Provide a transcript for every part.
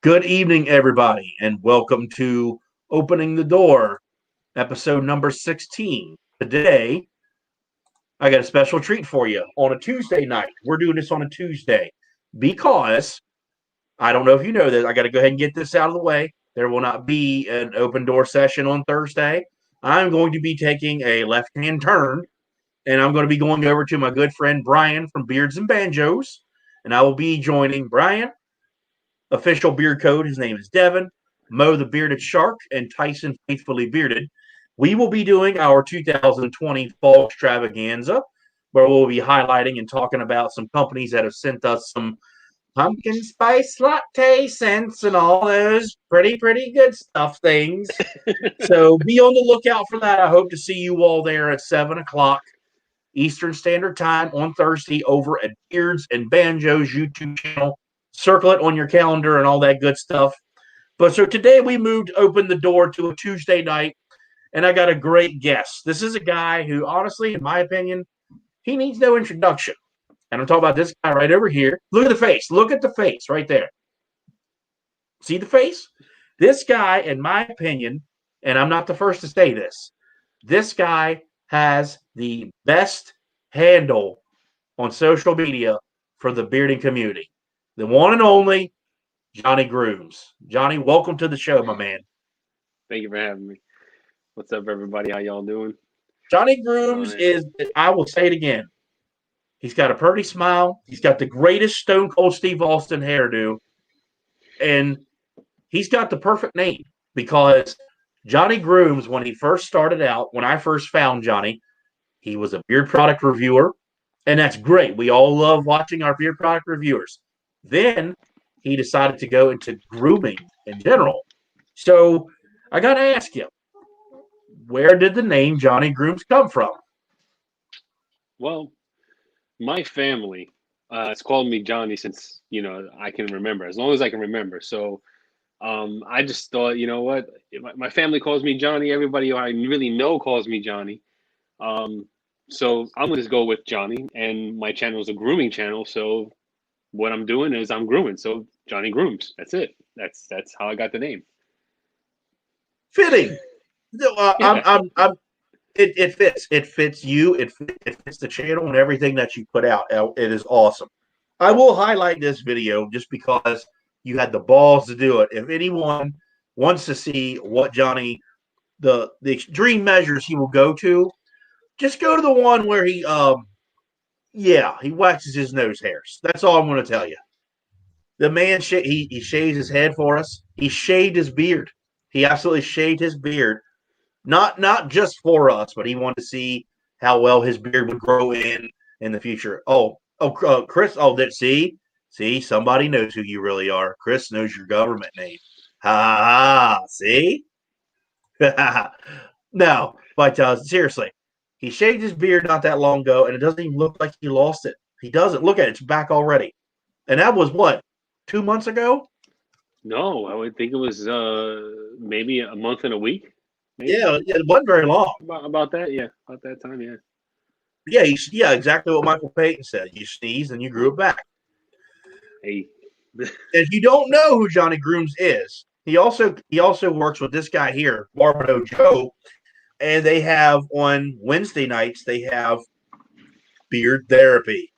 Good evening, everybody, and welcome to Opening the Door, episode number 16. Today, I got a special treat for you on a Tuesday night. We're doing this on a Tuesday because I don't know if you know this. I got to go ahead and get this out of the way. There will not be an open door session on Thursday. I'm going to be taking a left hand turn, and I'm going to be going over to my good friend Brian from Beards and Banjos, and I will be joining Brian. Official beard code. His name is Devin, Mo the Bearded Shark, and Tyson Faithfully Bearded. We will be doing our 2020 Fall Extravaganza, where we'll be highlighting and talking about some companies that have sent us some pumpkin spice latte scents and all those pretty good stuff things. So be on the lookout for that. I hope to see you all there at 7 o'clock Eastern Standard Time on Thursday over at Beards and Banjos YouTube channel. Circle it on your calendar and all that good stuff. But so today we opened the door to a Tuesday night, and I got a great guest. This is a guy who, honestly, in my opinion, he needs no introduction. And I'm talking about this guy right over here. Look at the face. Look at the face right there. See the face? This guy, in my opinion, and I'm not the first to say this guy has the best handle on social media for the bearding community. The one and only Jonnie Grooms. Jonnie, welcome to the show, my man. Thank you for having me. What's up, everybody? How y'all doing? Jonnie Grooms is, I will say it again, he's got a pretty smile. He's got the greatest Stone Cold Steve Austin hairdo. And he's got the perfect name because Jonnie Grooms, when he first started out, when I first found Jonnie, he was a beard product reviewer. And that's great. We all love watching our beard product reviewers. Then he decided to go into grooming in general. So I got to ask you, where did the name Jonnie Grooms come from? Well, my family has called me Johnny since I can remember, as long as I can remember. So I just thought, you know what, my family calls me Johnny. Everybody I really know calls me Johnny. So I'm gonna just go with Johnny, and my channel is a grooming channel. So what I'm doing is I'm grooming. So Jonnie Grooms. That's it. That's how I got the name. Fitting. Yeah. It fits. It fits you. It fits the channel and everything that you put out. It is awesome. I will highlight this video just because you had the balls to do it. If anyone wants to see what Jonnie, the extreme measures he will go to, just go to the one where he waxes his nose hairs. That's all I'm going to tell you. The man, he shaves his head for us. He shaved his beard. He absolutely shaved his beard. Not just for us, but he wanted to see how well his beard would grow in the future. Chris. See, somebody knows who you really are. Chris knows your government name. Ha ha. See. No, but seriously, he shaved his beard not that long ago, and it doesn't even look like he lost it. He doesn't. Look at it; it's back already. And that was what, 2 months ago? No, I would think it was maybe a month and a week. Maybe. Yeah, it wasn't very long. About that, yeah. About that time, yeah. Yeah, exactly what Michael Payton said. You sneezed and you grew it back. Hey. If you don't know who Jonnie Grooms is, he also works with this guy here, Barbado Joe, and they have on Wednesday nights they have beard therapy.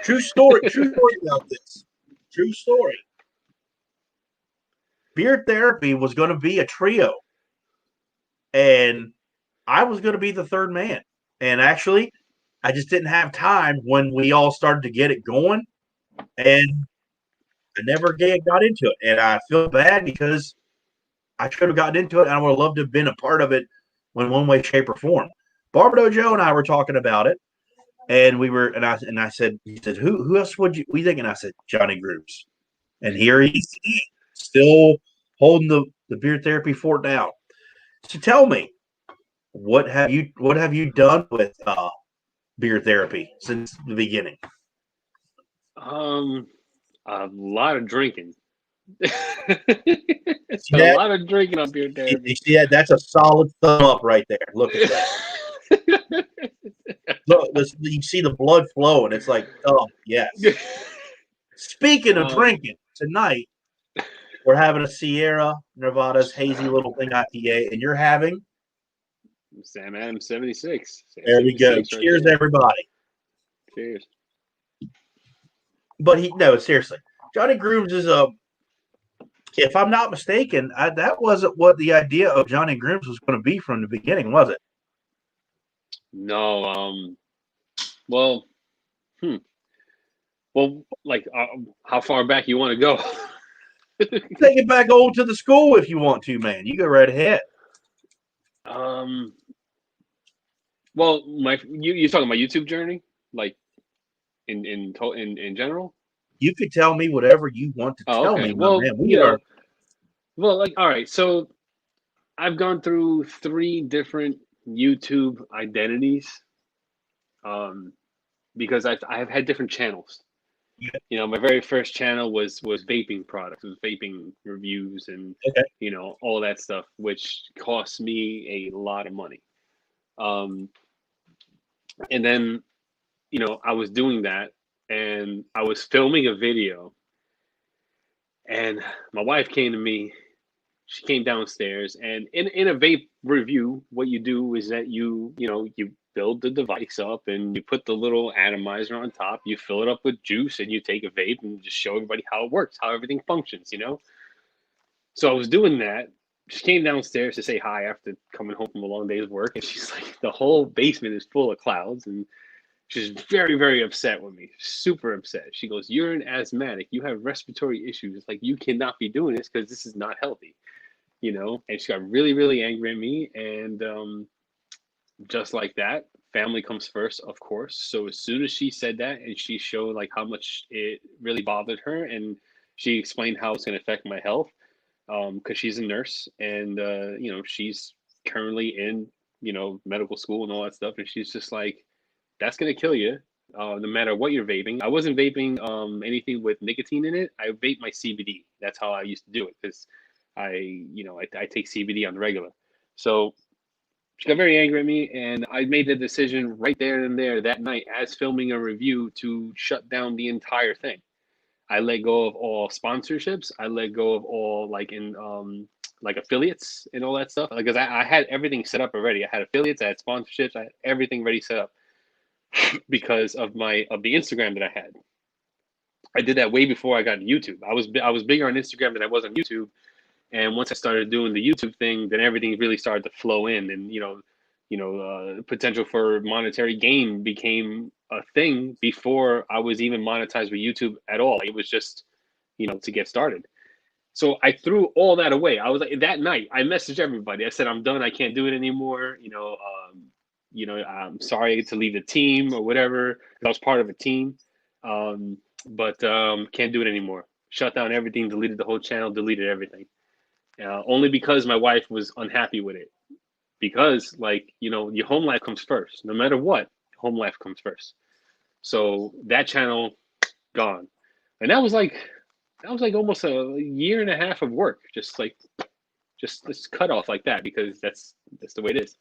True story about this. True story. Beard therapy was going to be a trio, and I was going to be the third man. And actually, I just didn't have time when we all started to get it going, and I never got into it. And I feel bad because I should have gotten into it, and I would have loved to have been a part of it in one way, shape, or form. Barbado Joe and I were talking about it, and I said, he said, who else would you think? And I said, Jonnie Grooms. And here he is today, still holding the beard therapy fort down. So tell me, what have you done with beard therapy since the beginning? A lot of drinking. A lot of drinking on beard therapy. You see that? That's a solid thumb up right there. Look at that. Look, you see the blood flowing. It's like, oh yes. Speaking of drinking, tonight we're having a Sierra Nevada's hazy little thing IPA, and you're having. Sam Adams 76. There we go. Right Cheers, there. everybody. Cheers. But no, seriously, Jonnie Grooms is a. If I'm not mistaken, that wasn't what the idea of Jonnie Grooms was going to be from the beginning, was it? No. Well. Well, like, how far back you want to go? Take it back old to the school if you want to, man. You go right ahead. Well, you're talking about YouTube journey, like in general. You could tell me whatever you want to tell Okay. me, my Well, man. We are. Well, like, all right. So I've gone through 3 different YouTube identities, because I've had different channels. Yeah. My very first channel was vaping products, was vaping reviews, and Okay. all that stuff, which cost me a lot of money. And then I was doing that, and I was filming a video, and my wife came to me. She came downstairs, and in a vape review, what you do is that you build the device up, and you put the little atomizer on top. You fill it up with juice, and you take a vape and just show everybody how it works, how everything functions. So I was doing that. She came downstairs to say hi after coming home from a long day's work, and she's like, the whole basement is full of clouds, and she's very, very upset with me, super upset. She goes, "You're an asthmatic. You have respiratory issues. Like, you cannot be doing this because this is not healthy." And she got really, really angry at me. And just like that, family comes first, of course. So as soon as she said that, and she showed like how much it really bothered her, and she explained how it's going to affect my health, because she's a nurse, and she's currently in medical school and all that stuff, and she's just like, that's going to kill you. No matter what you're vaping. I wasn't vaping anything with nicotine in it. I vape my CBD. That's how I used to do it, because I take CBD on the regular. So she got very angry at me, and I made the decision right there and there that night, as filming a review, to shut down the entire thing. I let go of all sponsorships. I let go of all like affiliates and all that stuff, because I had everything set up already. I had affiliates, I had sponsorships, I had everything ready set up because of the Instagram that I had. I did that way before I got YouTube. I was bigger on Instagram than I was on YouTube. And once I started doing the YouTube thing, then everything really started to flow in, and potential for monetary gain became a thing before I was even monetized with YouTube at all. It was just, to get started. So I threw all that away. I was like, that night, I messaged everybody. I said, I'm done. I can't do it anymore. I'm sorry to leave the team or whatever. I was part of a team, but can't do it anymore. Shut down everything, deleted the whole channel, deleted everything. Only because my wife was unhappy with it. Because, your home life comes first. No matter what, home life comes first. So that channel, gone. And that was like almost a year and a half of work, just cut off like that, because that's the way it is.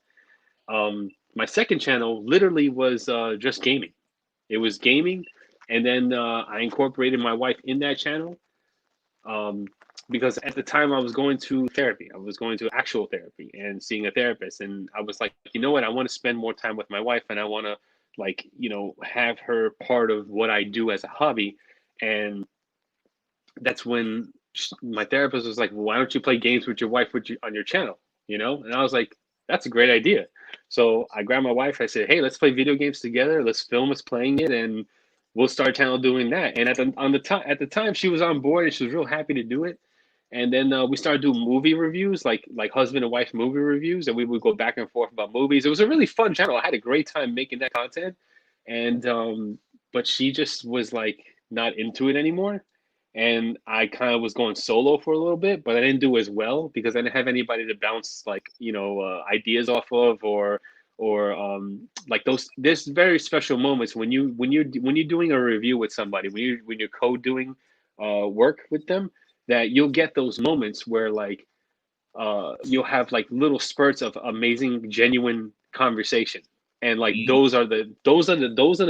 My second channel literally was just gaming. It was gaming, and then I incorporated my wife in that channel. Because at the time I was going to therapy. I was going to actual therapy and seeing a therapist. And I was like, you know what? I want to spend more time with my wife, and I want to have her part of what I do as a hobby. And that's when my therapist was like, well, why don't you play games with your wife on your channel? And I was like, that's a great idea. So I grabbed my wife. I said, hey, let's play video games together. Let's film us playing it, and we'll start channel doing that. And at the time, she was on board, and she was real happy to do it. And then we started doing movie reviews, like husband and wife movie reviews, and we would go back and forth about movies. It was a really fun channel. I had a great time making that content, and but she just was like not into it anymore, and I kind of was going solo for a little bit, but I didn't do as well because I didn't have anybody to bounce ideas off of, or like those. There's very special moments when you're doing a review with somebody, when you're co-doing work with them, that you'll get those moments where you'll have like little spurts of amazing, genuine conversation, and like those are the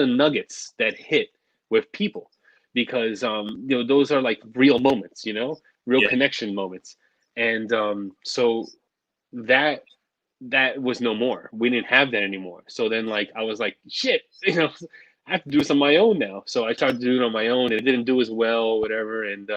nuggets that hit with people, because those are like real moments, real Yeah. connection moments. And so that that was no more. We didn't have that anymore. So then like I was like, shit, I have to do this on my own now. So I started doing it on my own, and it didn't do as well, whatever. And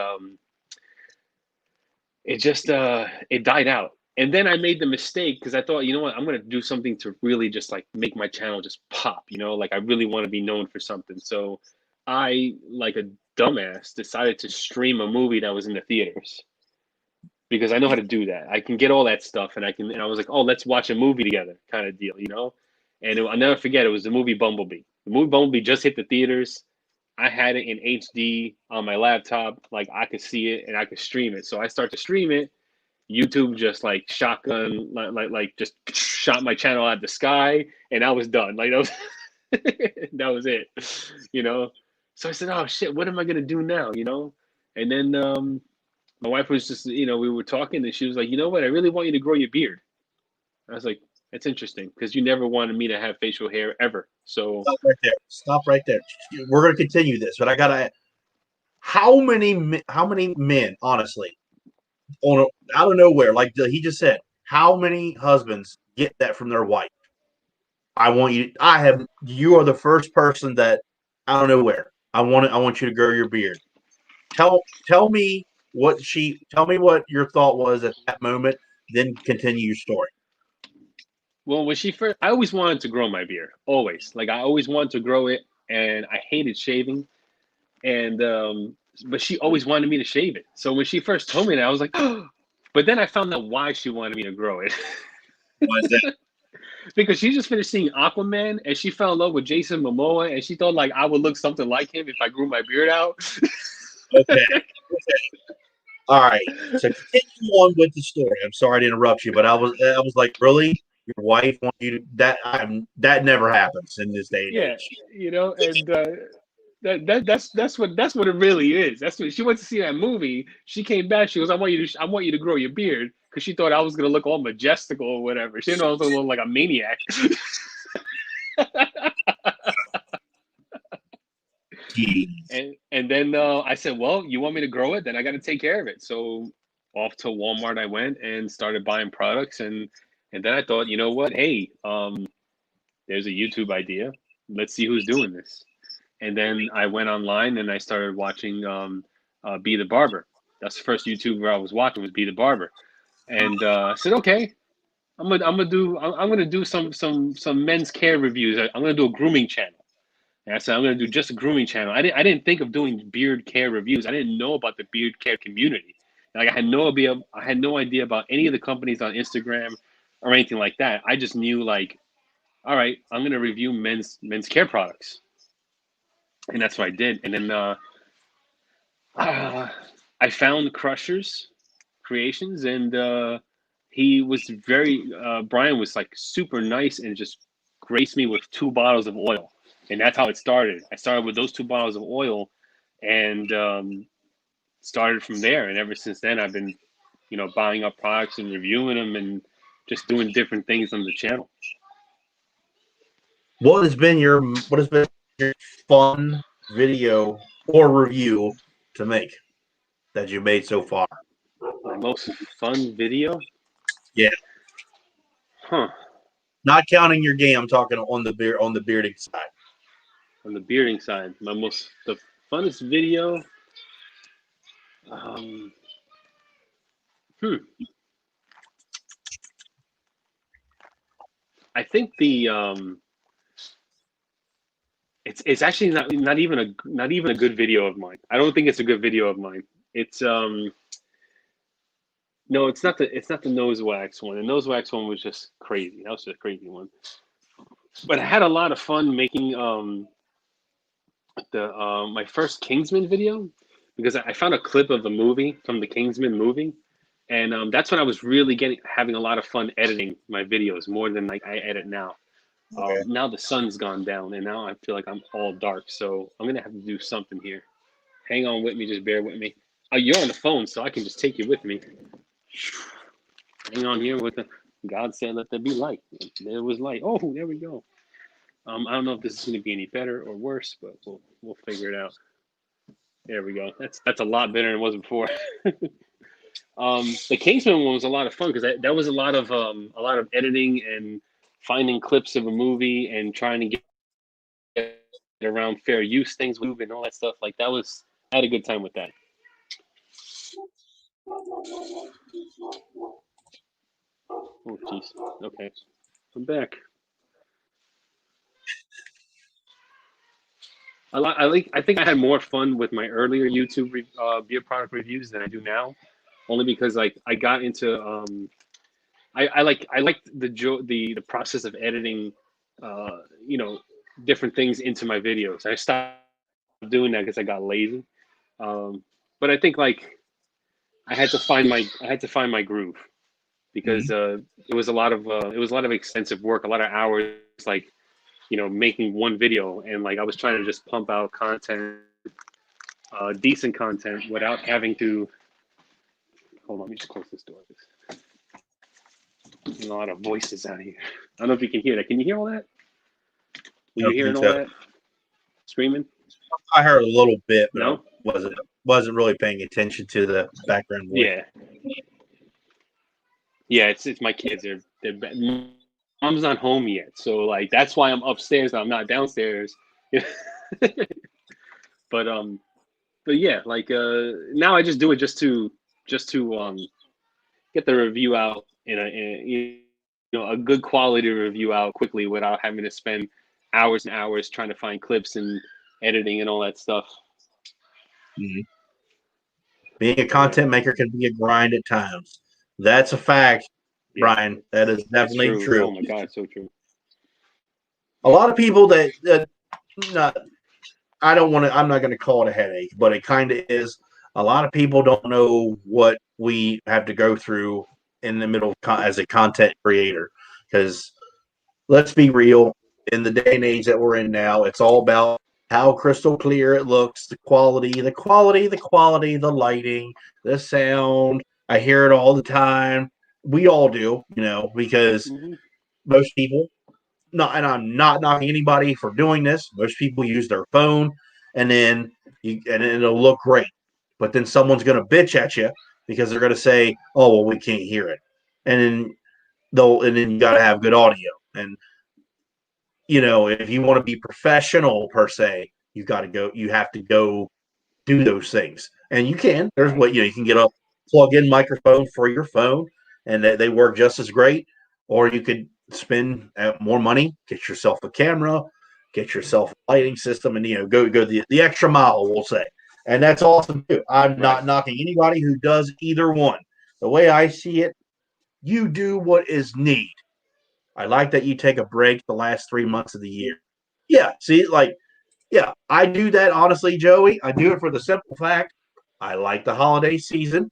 it just it died out. And then I made the mistake because I thought, you know what, I'm gonna do something to really just like make my channel just pop, like I really want to be known for something. So I, like a dumbass, decided to stream a movie that was in the theaters because I know how to do that. I can get all that stuff, and I was like, oh, let's watch a movie together, kind of deal. And I'll never forget, it was the movie Bumblebee. The movie Bumblebee just hit the theaters. I had it in HD on my laptop, like I could see it and I could stream it. So I start to stream it. YouTube just like shotgun, like just shot my channel out the sky, and I was done. Like that was that was it. So I said, oh shit, what am I gonna do now? And then my wife was just, we were talking, and she was like, you know what? I really want you to grow your beard. I was like, that's interesting because you never wanted me to have facial hair ever. So Stop right there. Stop right there. We're going to continue this, but I got to. How many men, honestly, out of nowhere, like he just said, how many husbands get that from their wife? You are the first person that out of nowhere. I want you to grow your beard. Tell me tell me what your thought was at that moment, then continue your story. well, when she first, I always wanted to grow my beard, always. Like I always wanted to grow it, and I hated shaving. And but she always wanted me to shave it. So when she first told me that, I was like, oh. But then I found out why she wanted me to grow it. Why is that? Because she just finished seeing Aquaman, and she fell in love with Jason Momoa, and she thought like I would look something like him if I grew my beard out. Okay. All right. So continue on with the story. I'm sorry to interrupt you, but I was like, really? Your wife wants you to that never happens in this day and Yeah, age. and that's what it really is. That's what she went to see that movie. She came back. She goes, I want you to grow your beard because she thought I was gonna look all majestical or whatever. She didn't know I was gonna look like a maniac. Jeez. And then I said, well, you want me to grow it? Then I got to take care of it. So off to Walmart I went and started buying products, and then I thought, you know what? Hey, there's a YouTube idea. Let's see who's doing this. And then I went online and I started watching Be the Barber. That's the first YouTuber I was watching was Be the Barber, and I said, okay, I'm gonna do some men's care reviews. I'm gonna do a grooming channel. And I said, I'm going to do just a grooming channel. I didn't think of doing beard care reviews. I didn't know about the beard care community. Like I had no idea about any of the companies on Instagram or anything like that. I just knew like, all right, I'm going to review men's care products, and that's what I did. And then uh, I found Crusher's Creations, and he was Brian was like super nice and just graced me with 2 bottles of oil, and that's how it started. I started with those 2 bottles of oil, and started from there. And ever since then, I've been, buying up products and reviewing them, and just doing different things on the channel. What has been your fun video or review to make that you made so far? My most fun video, Yeah. huh? Not counting your game, I'm talking on the bearding side. On the bearding side, the funnest video. Um, hmm. I think it's actually not even a good video of mine. I don't think it's a good video of mine. It's no, it's not the nose wax one. The nose wax one was just crazy. That was just a crazy one. But I had a lot of fun making the my first Kingsman video because I found a clip of the movie from the Kingsman movie, and that's when I was really having a lot of fun editing my videos more than like I edit now. Okay. Now the sun's gone down, and now I feel like I'm all dark. So I'm gonna have to do something here. Hang on with me, just bear with me. You're on the phone, so I can just take you with me. Hang on here with the God said, "Let there be light." There was light. Oh, there we go. I don't know if this is gonna be any better or worse, but we'll figure it out. There we go. That's a lot better than it was before. The Kingsman one was a lot of fun because that was a lot of editing and finding clips of a movie and trying to get around fair use things with and all that stuff. Like that was I had a good time with that. Oh jeez. Okay, I'm back. I think I had more fun with my earlier YouTube beer product reviews than I do now, only because like I got into I liked the process of editing, you know, different things into my videos. I stopped doing that because I got lazy. But I think like I had to find my groove because it was a lot of extensive work, a lot of hours, like making one video, and like I was trying to just pump out content, decent content, without having to. Hold on, let me just close this door. There's a lot of voices out here. I don't know if you can hear that. Can you hear all that? Were you hearing all So. that screaming? I heard a little bit, but No? I wasn't really paying attention to the background voice. Yeah. It's my kids. Mom's not home yet, so like that's why I'm upstairs and I'm not downstairs. But yeah, like now I just do it just to get the review out in a good quality review out quickly without having to spend hours and hours trying to find clips and editing and all that stuff. Mm-hmm. Being a content maker can be a grind at times. That's a fact, Brian. That is definitely true. Oh my God, so true. A lot of people that I'm not going to call it a headache, but it kind of is. A lot of people don't know what we have to go through in the middle as a content creator. Because let's be real, in the day and age that we're in now, it's all about how crystal clear it looks, the quality, the lighting, the sound. I hear it all the time. We all do, because most people, and I'm not knocking anybody for doing this. Most people use their phone, and then it'll look great. But then someone's going to bitch at you because they're going to say, "Oh, well, we can't hear it," and then you got to have good audio. And if you want to be professional per se, you have to go do those things, and you can. There's you can get a plug-in microphone for your phone, and they work just as great. Or you could spend more money, get yourself a camera, get yourself a lighting system, and go the extra mile, we'll say. And that's awesome too. I'm not knocking anybody who does either one. The way I see it, you do what is need. I like that you take a break the last 3 months of the year. Yeah, see, yeah, I do that honestly, Joey. I do it for the simple fact I like the holiday season.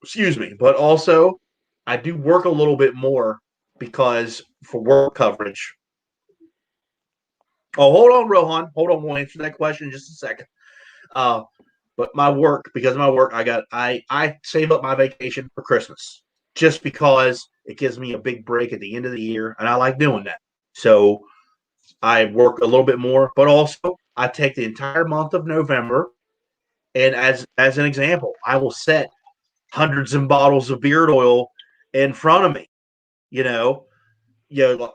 Excuse me, but also I do work a little bit more because for work coverage. Oh, hold on, Rohan. Hold on, we'll answer that question in just a second. But because of my work, I save up my vacation for Christmas just because it gives me a big break at the end of the year, and I like doing that. So I work a little bit more, but also I take the entire month of November, and as an example, I will set hundreds of bottles of beard oil in front of me. All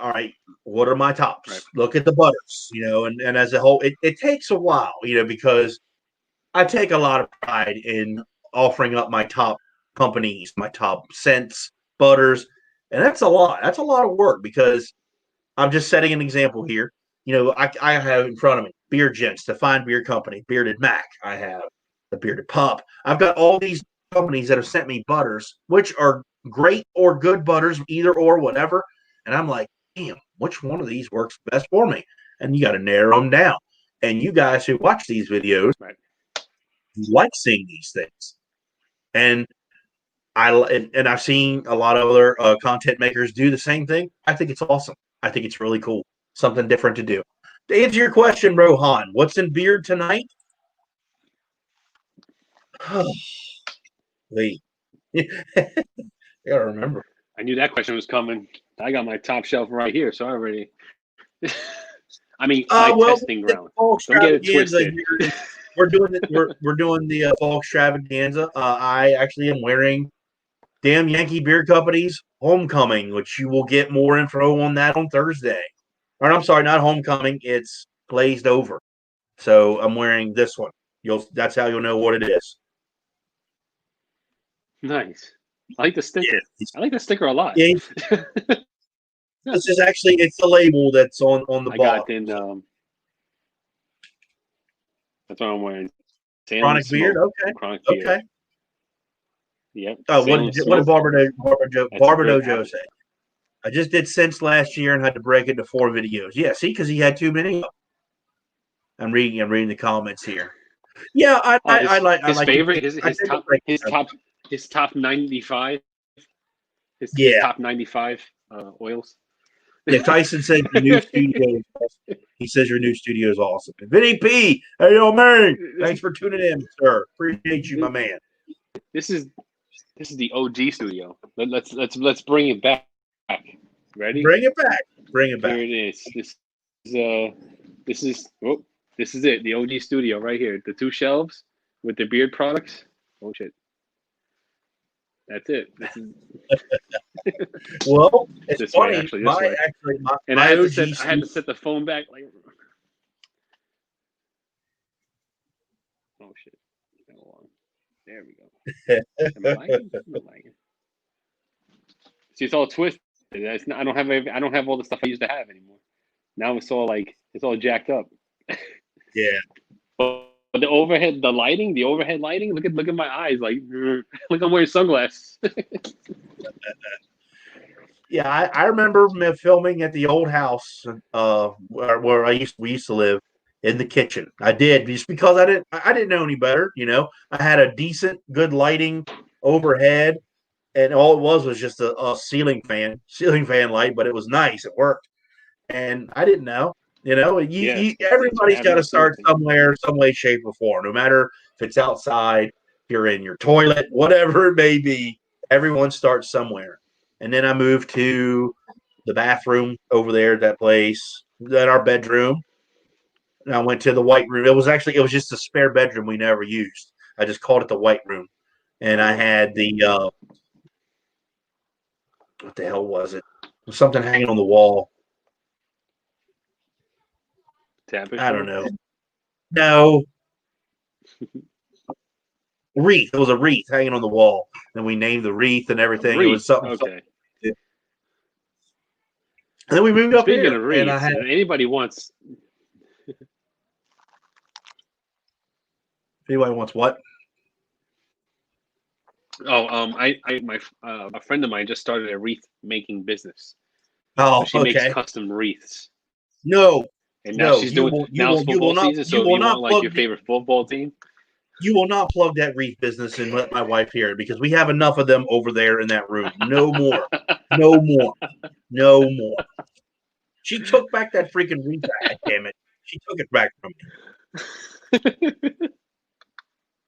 right, what are my tops? Right. Look at the butters, and as a whole, it takes a while, because I take a lot of pride in offering up my top companies, my top scents, butters, and that's a lot. That's a lot of work because I'm just setting an example here. I have in front of me Beard Gents, the Fine Beard Company, Bearded Mac. I have the Bearded Pup. I've got all these companies that have sent me butters, which are great or good butters, either or, whatever. And I'm like, damn, which one of these works best for me? And you got to narrow them down. And you guys who watch these videos like seeing these things. And I've seen a lot of other content makers do the same thing. I think it's awesome. I think it's really cool. Something different to do. To answer your question, Rohan, what's in beard tonight? Wait. I gotta remember. I knew that question was coming. I got my top shelf right here, so I already. I mean, my testing ground. Don't get it twisted. we're doing the fall extravaganza. I actually am wearing Damn Yankee Beer Company's Homecoming, which you will get more info on that on Thursday. Or I'm sorry, not Homecoming. It's Glazed Over. So I'm wearing this one. That's how you'll know what it is. Nice. I like the sticker. Yeah. I like the sticker a lot. Yeah. This is actually it's the label that's on the bottom. I got in. That's what I'm wearing. Chronic Beard. Okay. Chronic Beard. Okay. Yep. What did Barbara Dojo say? I just did Since last year and had to break it into 4 videos. Yeah, see, because he had too many. I'm reading the comments here. Yeah, I like his like favorite. His top 95. His top 95 oils. Yeah, Tyson said your new studio is awesome. He says your new studio is awesome. Vinny P, hey yo man, thanks for tuning in, sir. Appreciate you, my man. This is the OG studio. Let's bring it back. Ready? Bring it back. Bring it back. Here it is. This is it. The OG studio right here. The 2 shelves with the beard products. Oh shit. That's it. Well, it's this funny. Way, actually, this way. I had to set the phone back. Like, oh shit! There we go. Am I lagging? See, it's all twisted. I don't have all the stuff I used to have anymore. Now it's all jacked up. Yeah. But the overhead lighting. Look at my eyes. Like, look, I'm wearing sunglasses. Yeah, I remember filming at the old house where we used to live in the kitchen. I did just because I didn't know any better. You know, I had a decent, good lighting overhead, and all it was just a ceiling fan light, but it was nice. It worked, and I didn't know. You know, everybody's got to start somewhere, some way, shape, or form. No matter if it's outside, if you're in your toilet, whatever it may be, everyone starts somewhere. And then I moved to the bathroom over there at that place, then our bedroom. And I went to the white room. It was just a spare bedroom we never used. I just called it the white room. And I had the what the hell was it? Something hanging on the wall. Tapestry? I don't know. No. Wreath. It was a wreath hanging on the wall. And we named the wreath and everything. It was something. Okay. And then we moved up here. Speaking of wreaths, and anybody wants what? Oh, a friend of mine just started a wreath making business. Oh, so she makes custom wreaths. No. And now she's doing football season. So you want like your favorite football team? You will not plug that wreath business and let my wife hear it because we have enough of them over there in that room. No more. No more. No more. She took back that freaking wreath. Damn it. She took it back from me.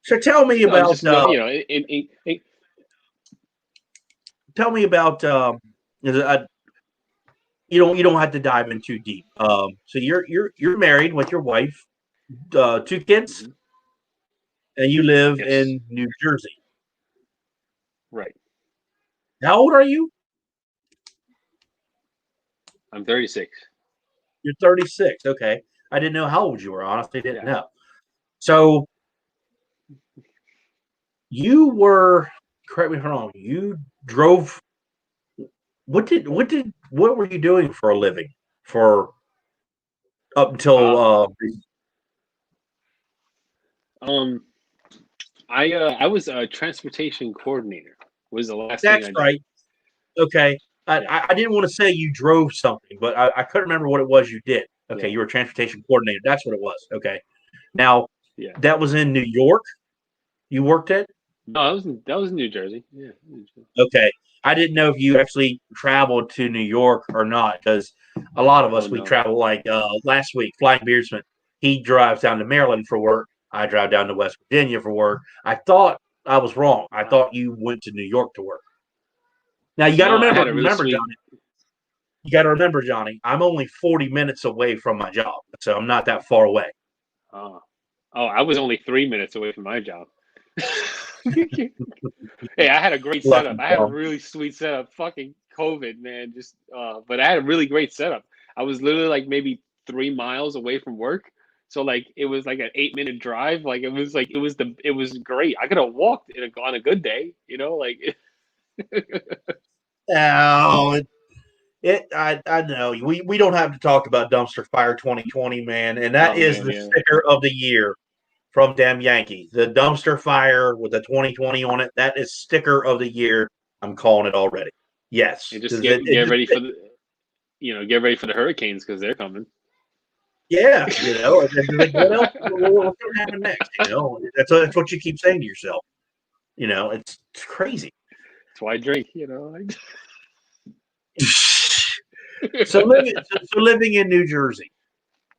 So tell me about tell me about you don't have to dive in too deep. So you're married with your wife, 2 kids, and you live in New Jersey. Right. How old are you? I'm 36. You're 36. Okay. I didn't know how old you were. Honestly, didn't know. So you were, correct me if I'm wrong, you drove. What were you doing for a living for up until I was a transportation coordinator. Was the last That's thing I right. did. Okay. I didn't want to say you drove something, but I couldn't remember what it was you did. Okay, you were a transportation coordinator. That's what it was. Okay. Now, that was in New York you worked at? No, that was in New Jersey. Yeah. Okay. I didn't know if you actually traveled to New York or not, because a lot of us, we travel like last week, Flying Beardsman. He drives down to Maryland for work. I drive down to West Virginia for work. I thought I was wrong. I thought you went to New York to work. Now, you got to remember, Johnny. You got to remember, Johnny, I'm only 40 minutes away from my job, so I'm not that far away. Oh, I was only 3 minutes away from my job. Hey, I had a great setup. Lucky I had a dog. really sweet setup. Fucking COVID, man. Just but I had a really great setup. I was literally like maybe 3 miles away from work. So like it was like an 8 minute drive. Like it was great. I could have walked on a good day, like Oh, I know we don't have to talk about dumpster fire 2020, man, and that oh is man, the yeah. sticker of the year from Damn Yankee. The dumpster fire with the 2020 on it. That is sticker of the year. I'm calling it already. Yes, And just because get ready for the get ready for the hurricanes because they're coming. yeah, like what else? What's going to happen next? That's what you keep saying to yourself. It's crazy. That's why I drink, So living in New Jersey,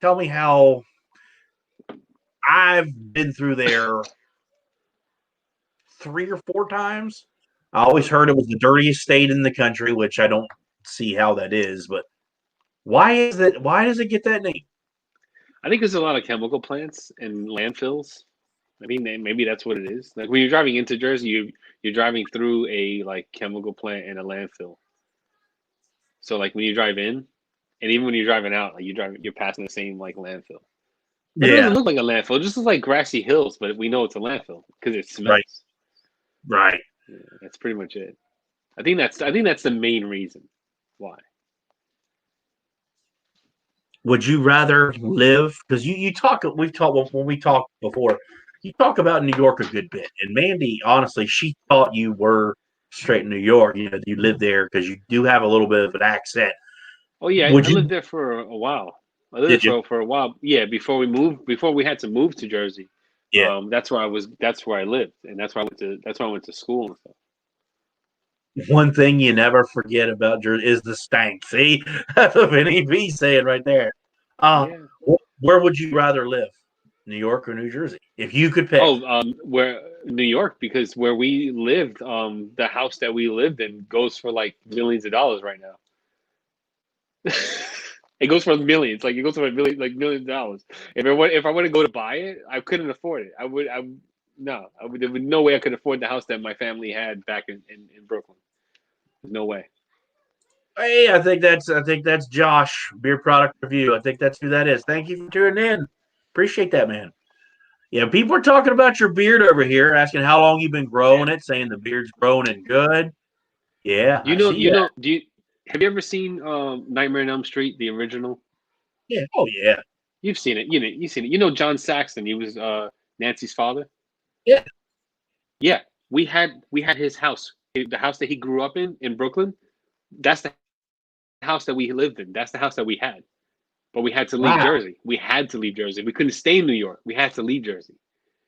tell me how I've been through there 3 or 4 times. I always heard it was the dirtiest state in the country, which I don't see how that is. But why is it? Why does it get that name? I think there's a lot of chemical plants and landfills. I mean, maybe that's what it is. Like when you're driving into Jersey, you're driving through a like chemical plant and a landfill. So like when you drive in, and even when you're driving out, like you're passing the same like landfill. But it doesn't Yeah, look like a landfill. It just looks like grassy hills, but we know it's a landfill because it right, smells. right. Yeah, that's pretty much it. I think that's the main reason why. Would you rather live? Because you talk. We've talked when we talked before. You talk about New York a good bit, and Mandy, honestly, she thought you were straight in New York. You live there because you do have a little bit of an accent. Oh yeah, I Would lived you? there for a while. I lived there Did you? for a while. Yeah, before we had to move to Jersey. Yeah. That's where I was. That's where I lived, and That's where I went to school and stuff. One thing you never forget about Jersey is the stank. See, that's what Vinny B saying right there. Uh, Yeah. where would you rather live, New York or New Jersey, if you could pick? Oh, where New York, because where we lived, the house that we lived in goes for like millions of dollars right now. It goes for millions, like it goes for millions of dollars. If I were to go to buy it, I couldn't afford it. No, there was no way I could afford the house that my family had back in Brooklyn. There's no way. Hey, I think that's Josh, Beer Product Review. I think that's who that is. Thank you for tuning in. Appreciate that, man. Yeah, people are talking about your beard over here, asking how long you've been growing it, saying the beard's growing and good. Yeah, I see that. Have you ever seen Nightmare on Elm Street, the original? Yeah. Oh yeah. You've seen it. You've seen it. You know John Saxon. He was Nancy's father. Yeah. Yeah, we had his house, the house that he grew up in Brooklyn. That's the house that we lived in. That's the house that we had. But we had to leave Wow. Jersey. We had to leave Jersey. We couldn't stay in New York. We had to leave Jersey.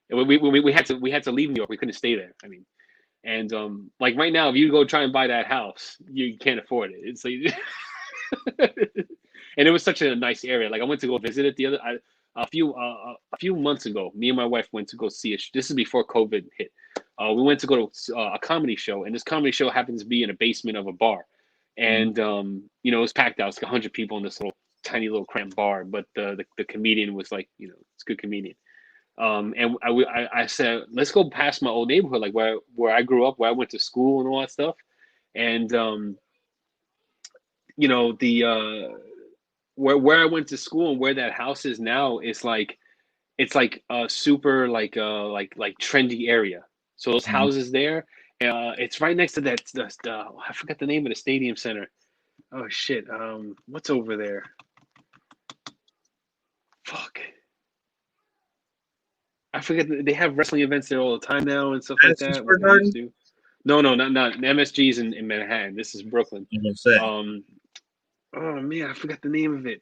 And we had to leave New York. We couldn't stay there. I mean, and like right now, if you go try and buy that house, you can't afford it. It's like, and it was such a nice area. Like I went to go visit it a few months ago. Me and my wife went to go see it. This is before COVID hit. We went to go to a comedy show, and this comedy show happens to be in a basement of a bar, and it was packed out. It's like 100 people in this little tiny little cramped bar, but the comedian was like, it's a good comedian. And I said, let's go past my old neighborhood, like where I grew up, where I went to school and all that stuff. And the where I went to school and where that house is now is like it's like a super like trendy area. So those Mhm. houses there, it's right next to the I forgot the name of the stadium center. Oh shit, what's over there? Fuck. I forget. They have wrestling events there all the time now and stuff like Madison that, Square like they used Garden. to. No, no, not MSG's in Manhattan. This is Brooklyn. I'm gonna say. Um, oh man, I forgot the name of it.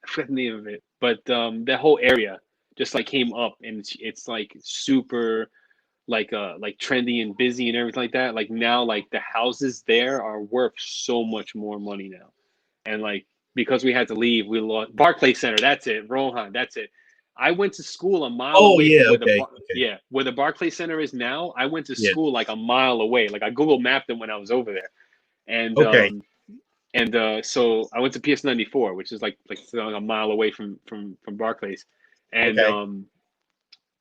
I forgot the name of it. But that whole area just like came up, and it's like super like trendy and busy and everything like that. Like now, like the houses there are worth so much more money now, and like because we had to leave, we lost Barclay Center. That's it, Rohan. That's it. I went to school a mile Oh away yeah. from where Okay. Okay. where the Barclay Center is now. I went to Yeah. school like a mile away. Like I Google mapped it when I was over there, and Okay. so I went to PS 94, which is like a mile away from Barclays, and Okay.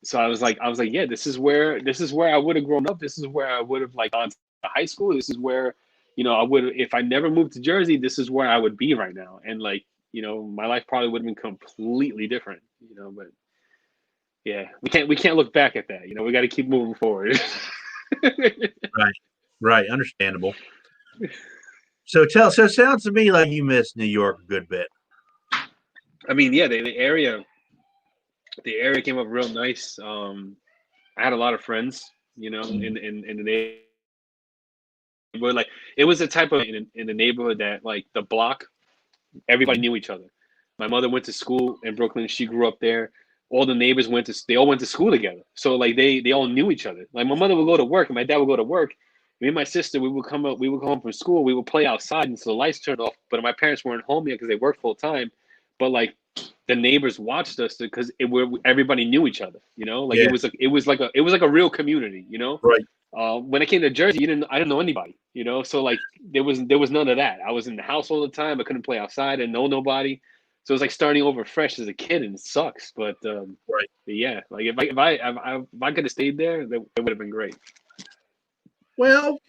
So I was like, yeah, this is where I would have grown up. This is where I would have like gone to high school. This is where, I would, if I never moved to Jersey, this is where I would be right now. And like, my life probably would have been completely different, but yeah, we can't look back at that. We got to keep moving forward. Right. Right. Understandable. So it sounds to me like you miss New York a good bit. I mean, yeah, the area came up real nice. I had a lot of friends, in the neighborhood. Like it was a type of in the neighborhood that like the block, everybody knew each other. My mother went to school in Brooklyn. She grew up there. All the neighbors they all went to school together. So like they all knew each other. Like my mother would go to work and my dad would go to work. Me and my sister, we would come home from school. We would play outside until the lights turned off. But my parents weren't home yet because they worked full time. But like the neighbors watched us because everybody knew each other. Like Yeah. it was like a real community. Right. When I came to Jersey, I didn't know anybody. So like there was none of that. I was in the house all the time. I couldn't play outside and know nobody. So it's like starting over fresh as a kid, and it sucks. But Right. yeah, like if I could have stayed there, that would have been great. Well,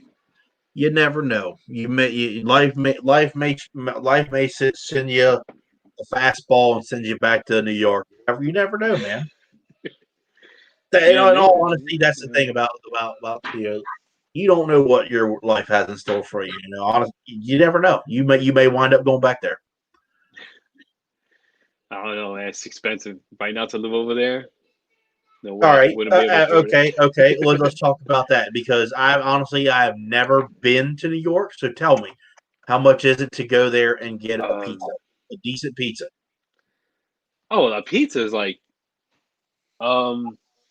you never know. Life may send you a fastball and send you back to New York. You never know, man. In Yeah, maybe. all honesty, that's the thing about you don't know what your life has in store for you. Honestly, you never know. You may wind up going back there. I don't know, man. It's expensive right now to live over there. No way. All right. Wouldn't be able to afford Okay. it. Okay. Let's talk about that because I have never been to New York. So tell me, how much is it to go there and get a pizza, a decent pizza? Oh, the pizza is like,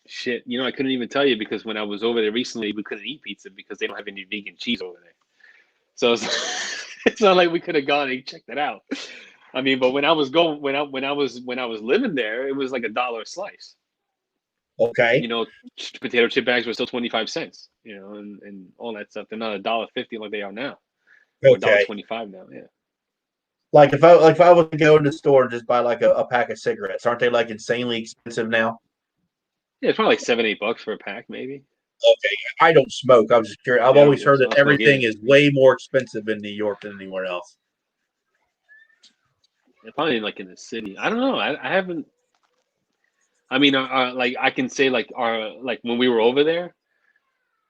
shit. I couldn't even tell you because when I was over there recently, we couldn't eat pizza because they don't have any vegan cheese over there. So it's not like we could have gone and checked it out. I mean, but when I was living there, it was like $1 a slice. Okay. Potato chip bags were still 25 cents. And all that stuff. They're not $1.50 like they are now, or Okay. $1.25 now. Yeah. Like if I was to go in the store and just buy like a pack of cigarettes, aren't they like insanely expensive now? Yeah, it's probably like $7-8 for a pack, maybe. Okay, I don't smoke. I'm just curious. I've Yeah, always heard so I that don't smoke everything either. is way more expensive in New York than anywhere else. Yeah, probably like in the city. I don't know. I haven't. I mean, like I can say like like when we were over there,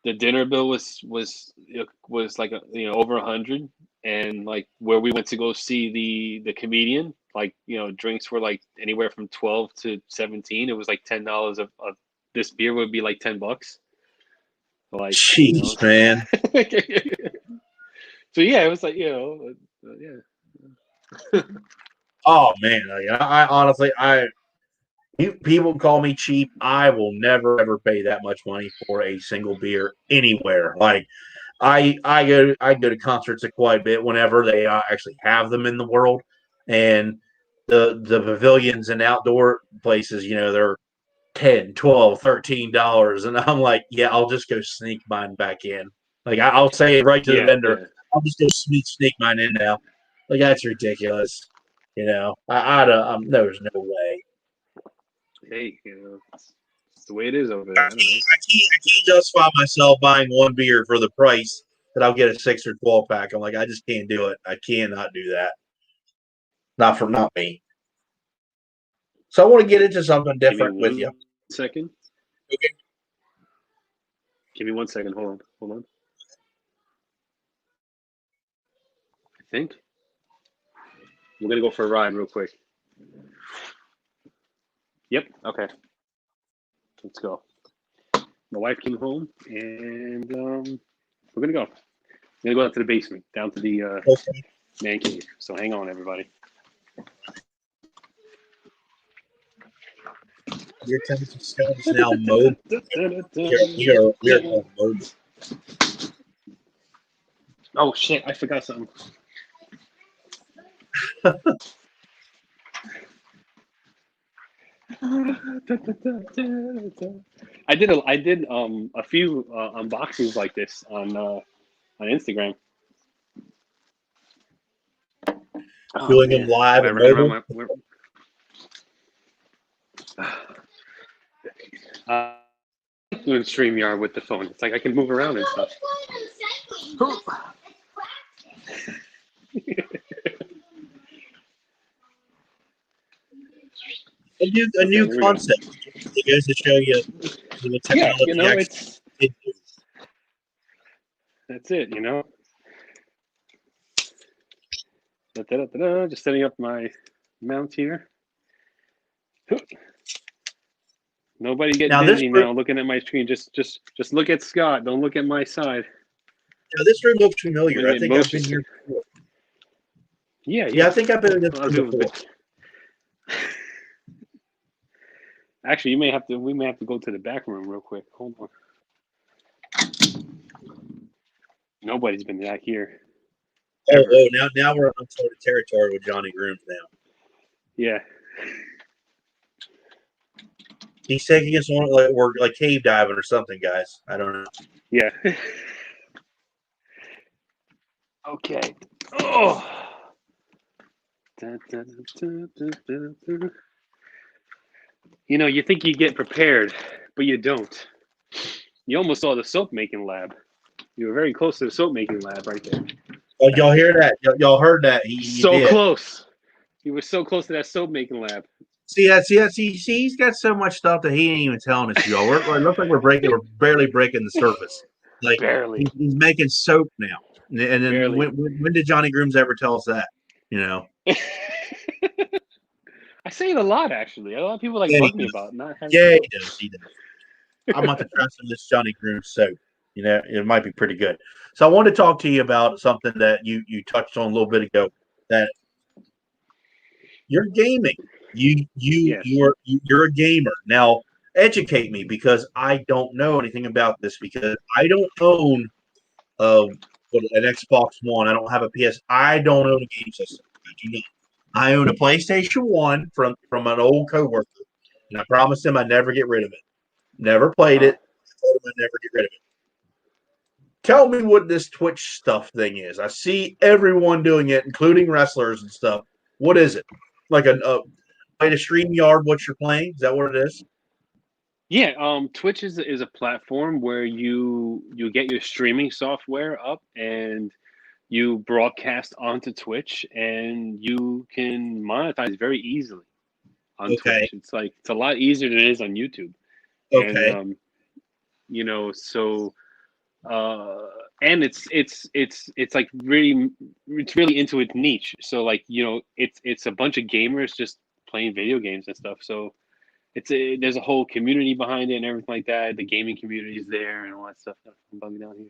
the dinner bill was like over 100, and like where we went to go see the comedian, like drinks were like anywhere from 12 to 17. It was like $10 of this beer would be like $10. Like Jeez, man. so yeah, it was like yeah. Oh man, I honestly, people call me cheap. I will never ever pay that much money for a single beer anywhere. Like I go to concerts quite a bit whenever they actually have them in the world, and the pavilions and outdoor places, they're 10, 12, $13, and I'm like, yeah, I'll just go sneak mine back in. Like I'll say it right to the Yeah, vendor, yeah. I'll just go sneak mine in now. Like that's ridiculous. There's no way. Hey, it's the way it is over there. I don't know. I can't justify myself buying one beer for the price that I'll get a 6 or 12 pack. I'm like, I just can't do it. I cannot do that. Not me. So I want to get into something Give me different with you. 1 second. Okay. Give me 1 second. Hold on. I think we're gonna go for a ride real quick. Yep. Okay. Let's go. My wife came home, and we're gonna go. We're gonna go out to the basement, down to the Okay. man cave. So hang on, everybody. Your temperature scale is now mobile. We are called mobile. Oh shit! I forgot something. I did a few unboxings like this on Instagram. Oh Doing them man, live am I and running around mobile. my? Doing StreamYard with the phone. It's like I can move around and stuff. A Okay, new here we go. concept. It goes to show you the Yeah, technology actually. that's it. Just setting up my mount here. Nobody get Now dizzy now looking at my screen. Just look at Scott. Don't look at my side. Now this room looks familiar. I think I've been Motion. here before. Yeah. Yeah, I think I've been in this room before. Actually, we may have to go to the back room real quick. Hold on. Nobody's been back here. Oh, now we're on uncharted territory with Jonnie Grooms now. Yeah. He's taking us on we're like cave diving or something, guys. I don't know. Yeah. Okay. Oh. You think you get prepared, but you don't. You almost saw the soap making lab. You were very close to the soap making lab right there. Oh, y'all hear that? Y'all heard that? He did. Close. You were so close to that soap making lab. See, he's got so much stuff that he ain't even telling us, y'all. It looks like we're barely breaking the surface. Like Barely. He's making soap now. And then Barely. when did Jonnie Grooms ever tell us that? I say it a lot, actually. A lot of people bug me about not having. Yeah, he does. I'm about to try some of this Jonnie Grooms soap. It might be pretty good. So I want to talk to you about something that you touched on a little bit ago. That you're gaming. You're a gamer. Now educate me because I don't know anything about this because I don't own an Xbox One. I don't have a PS. I don't own a game system. I do not. I own a PlayStation 1 from an old coworker, and I promised him I'd never get rid of it. Never played it. I told him I'd never get rid of it. Tell me what this Twitch stuff thing is. I see everyone doing it, including wrestlers and stuff. What is it? Like a way to StreamYard what you're playing? Is that what it is? Yeah, Twitch is a platform where you get your streaming software up and you broadcast onto Twitch and you can monetize very easily on Twitch. It's a lot easier than it is on YouTube. Okay. And and it's like really into its niche. So it's a bunch of gamers just playing video games and stuff. So there's a whole community behind it and everything like that. The gaming community is there and all that stuff. I'm bugging down here.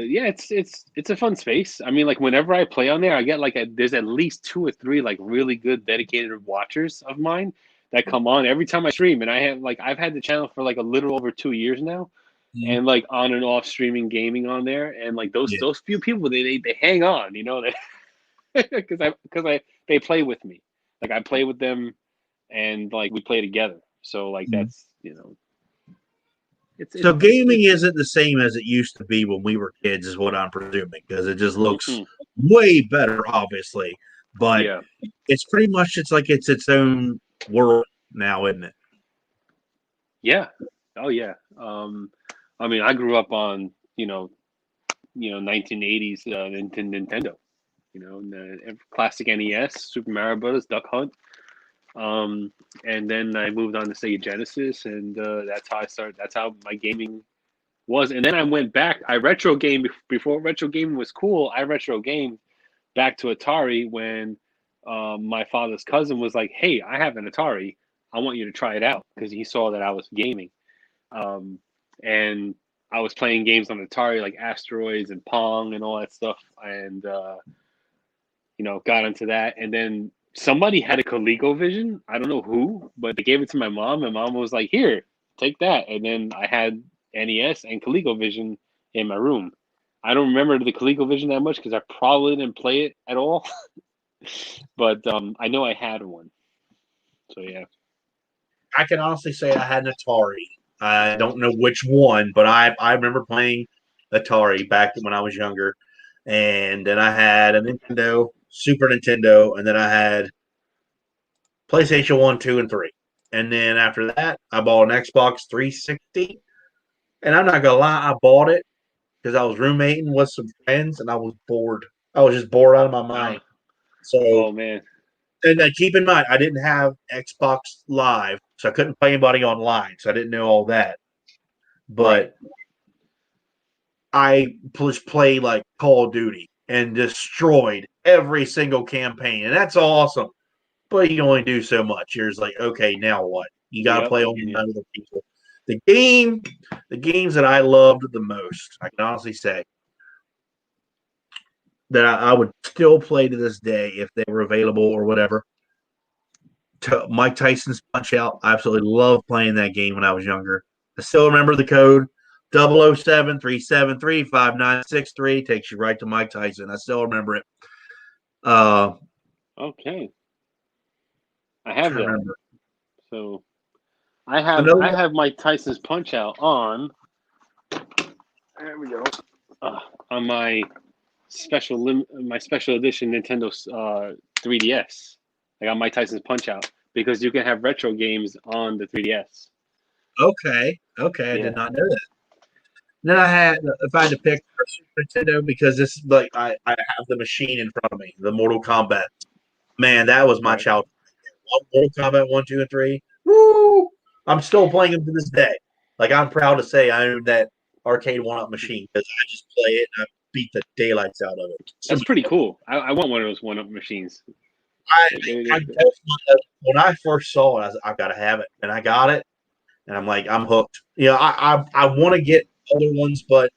Yeah, it's a fun space. I mean, whenever I play on there, I get there's at least 2 or 3 really good dedicated watchers of mine that come on every time I stream, and I've had the channel for a little over 2 years now, and on and off streaming gaming on there, and those few people they hang on, because they play with me, I play with them, and we play together. So that's So gaming isn't the same as it used to be when we were kids, is what I'm presuming, because it just looks way better, obviously. But it's pretty much it's its own world now, isn't it? Yeah. Oh yeah. I mean, I grew up on 1980s Nintendo. The classic NES, Super Mario Brothers, Duck Hunt. And then I moved on to Sega Genesis, and that's how I started. That's how my gaming was. And then I went back. I retro game before retro gaming was cool. I retro gamed back to Atari when my father's cousin was like, "Hey, I have an Atari. I want you to try it out," because he saw that I was gaming. And I was playing games on Atari like Asteroids and Pong and all that stuff, and got into that. And then somebody had a ColecoVision. I don't know who, but they gave it to my mom, and mom was like, "Here, take that." And then I had NES and ColecoVision in my room. I don't remember the ColecoVision that much because I probably didn't play it at all. But I know I had one. So yeah. I can honestly say I had an Atari. I don't know which one, but I remember playing Atari back when I was younger. And then I had a Nintendo, Super Nintendo, and then I had PlayStation 1, 2, and 3. And then after that, I bought an Xbox 360. And I'm not gonna lie, I bought it because I was roommating with some friends and I was bored. I was just bored out of my Uh, mind. So, oh man. and keep in mind, I didn't have Xbox Live, so I couldn't play anybody online. So I didn't know all that. Right. But I just played like Call of Duty and destroyed every single campaign, and that's awesome. But you can only do so much. You're just like, okay, now what? You got to Yep. play Yeah. online with other people. The games that I loved the most, I can honestly say that I would still play to this day if they were available or whatever. Mike Tyson's Punch Out. I absolutely loved playing that game when I was younger. I still remember the code 007-373-5963 takes you right to Mike Tyson. I still remember it. Okay. I have Trying to that. remember. So Another I one? have Mike Tyson's Punch Out on. There we go. On my special edition Nintendo 3DS. I got Mike Tyson's Punch Out because you can have retro games on the 3DS. Okay. I Yeah. did not know that. Then I had, if I had to pick a Super Nintendo, because this is like I have the machine in front of me, the Mortal Kombat. Man, that was my Right. childhood. Mortal Kombat 1, 2, and 3. Woo! I'm still playing them to this day. Like I'm proud to say I own that arcade one-up machine because I just play it and I beat the daylights out of it. So That's much pretty fun. cool. I want one of those one-up machines. I, They- I when I first saw it, I've got to have it, and I got it, and I'm like, I'm hooked. You know, I want to get other ones, but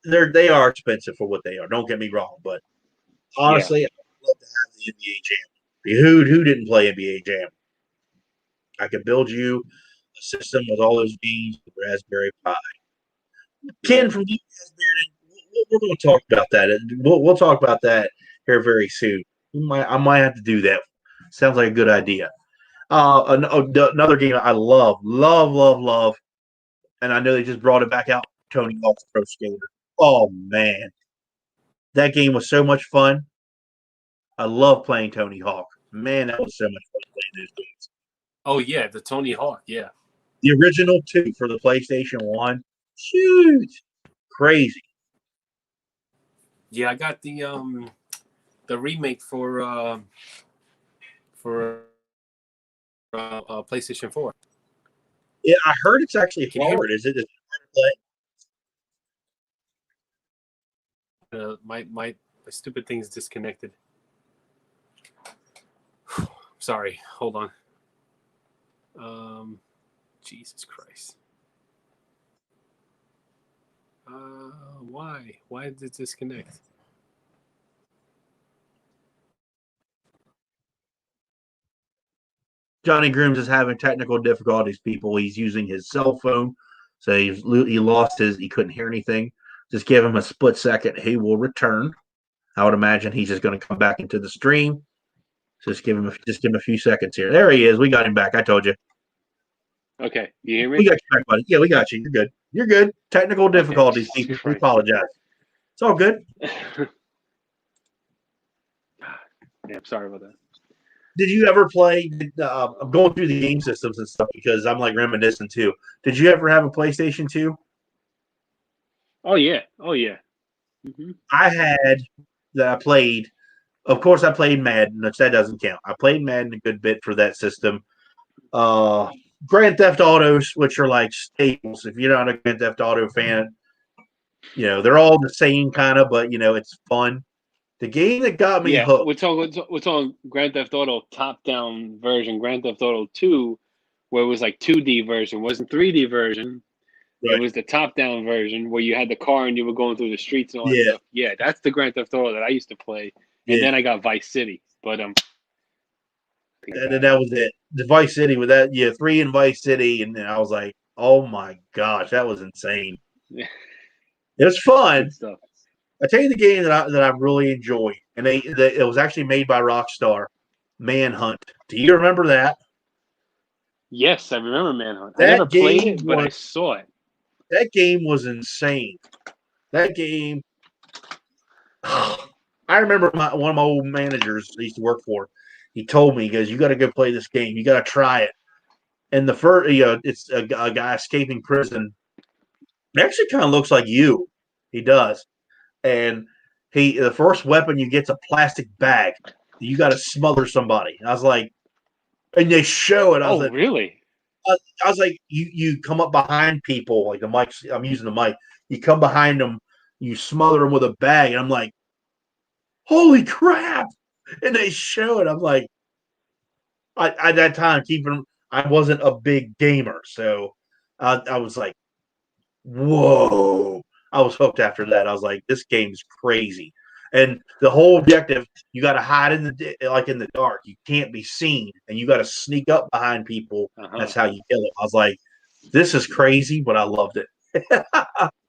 they are expensive for what they are. Don't get me wrong, but yeah. honestly, I'd love to have the NBA Jam. Who didn't play NBA Jam? I could build you a system with all those games with Raspberry Pi. Ken Yep. from Raspberry, we're going to talk about that. We'll talk about that here very soon. I might have to do that. Sounds like a good idea. Another game I love, and I know they just brought it back out. Tony Hawk's Pro Skater. Oh man, that game was so much fun. I love playing Tony Hawk. Man, that was so much fun playing those games. Oh yeah, the Tony Hawk. Yeah. The original two for the PlayStation 1. Huge. Crazy. Yeah, I got the remake for PlayStation 4. Yeah, I heard it's actually Can you hear me? hard. Is it hard to play? My stupid thing's disconnected. Sorry, hold on. Jesus Christ. Why? Why did it disconnect? Johnny Grooms is having technical difficulties, people. He's using his cell phone. So he lost his, he couldn't hear anything. Just give him a split second. He will return. I would imagine he's just going to come back into the stream. Just give him a few seconds here. There he is. We got him back. I told you. Okay. You hear We me? got you back, buddy. Yeah, we got you. You're good. You're good. Technical Okay. difficulties, Jesus people. We Christ. apologize. It's all good. Yeah, I'm sorry about that. Did you ever play? I'm going through the game systems and stuff because I'm like reminiscing too. Did you ever have a PlayStation 2? Oh yeah. Oh yeah. Mm-hmm. I had that I played. Of course, I played Madden, which that doesn't count. I played Madden a good bit for that system. Grand Theft Autos, which are like staples. If you're not a Grand Theft Auto fan, you know they're all the same kind of, but you know it's fun. The game that got me Yeah, hooked. we're talking Grand Theft Auto top-down version, Grand Theft Auto 2, where it was like 2D version, wasn't 3D version. It Right. was the top-down version where you had the car and you were going through the streets and all that Yeah. stuff. Yeah, that's the Grand Theft Auto that I used to play. And Yeah. then I got Vice City, but And then that was it. The Vice City with that, 3 in Vice City, and then I was like, oh my gosh, that was insane. Yeah. It was fun. Good stuff. I tell you the game that I really enjoy, and it was actually made by Rockstar, Manhunt. Do you remember that? Yes, I remember Manhunt. I That never played game it, but I saw it. That game was insane. That game. I remember one of my old managers I used to work for. He told me, he goes, "You got to go play this game. You got to try it." And the first, it's a guy escaping prison. It actually kind of looks like you. He does. And the first weapon you get's a plastic bag. You got to smother somebody. I was like, and they show it. I was Oh, like, really? I was like, you come up behind people, like the mic. I'm using the mic. You come behind them, you smother them with a bag, and I'm like, holy crap! And they show it. I'm like, at that time, I wasn't a big gamer, so I was like, whoa! I was hooked after that. I was like, this game's crazy. And the whole objective, you got to hide in the dark. You can't be seen, and you got to sneak up behind people. Uh-huh. That's how you kill them. I was like, this is crazy, but I loved it.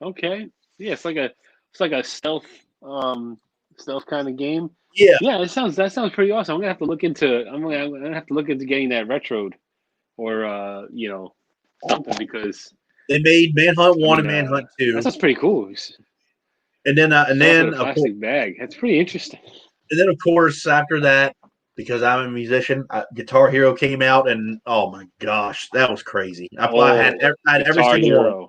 Okay. Yeah, it's like a stealth kind of game. Yeah. Yeah, that sounds pretty awesome. I'm gonna have to look into getting that retroed or something because They made Manhunt 1 and Manhunt 2. that sounds pretty cool. And then A plastic bag. That's pretty interesting. And then of course after that, because I'm a musician, Guitar Hero came out, and oh my gosh, that was crazy. I had every single one.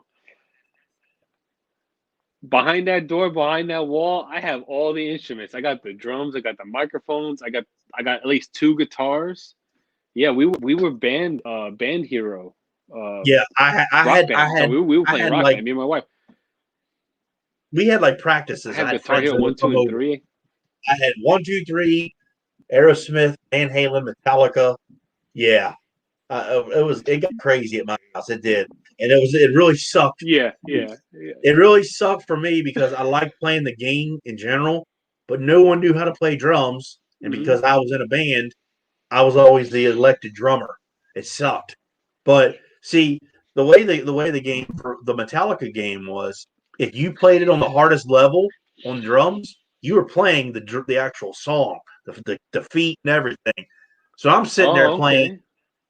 Behind that door, behind that wall, I have all the instruments. I got the drums, I got the microphones, I got at least 2 guitars. Yeah, we were band hero. Yeah, I had so we were playing rock band. Me and my wife. We had like practices. I had Guitar Hero 1, 2, and 3. I had 1, 2, 3, Aerosmith, Van Halen, Metallica. Yeah, it got crazy at my house. It did, and it really sucked. Yeah. It really sucked for me because I liked playing the game in general, but no one knew how to play drums, and because I was in a band, I was always the elected drummer. It sucked, but see the way the game for the Metallica game was, if you played it on the hardest level on drums, you were playing the actual song, the feet and everything. So I'm sitting there playing. Okay.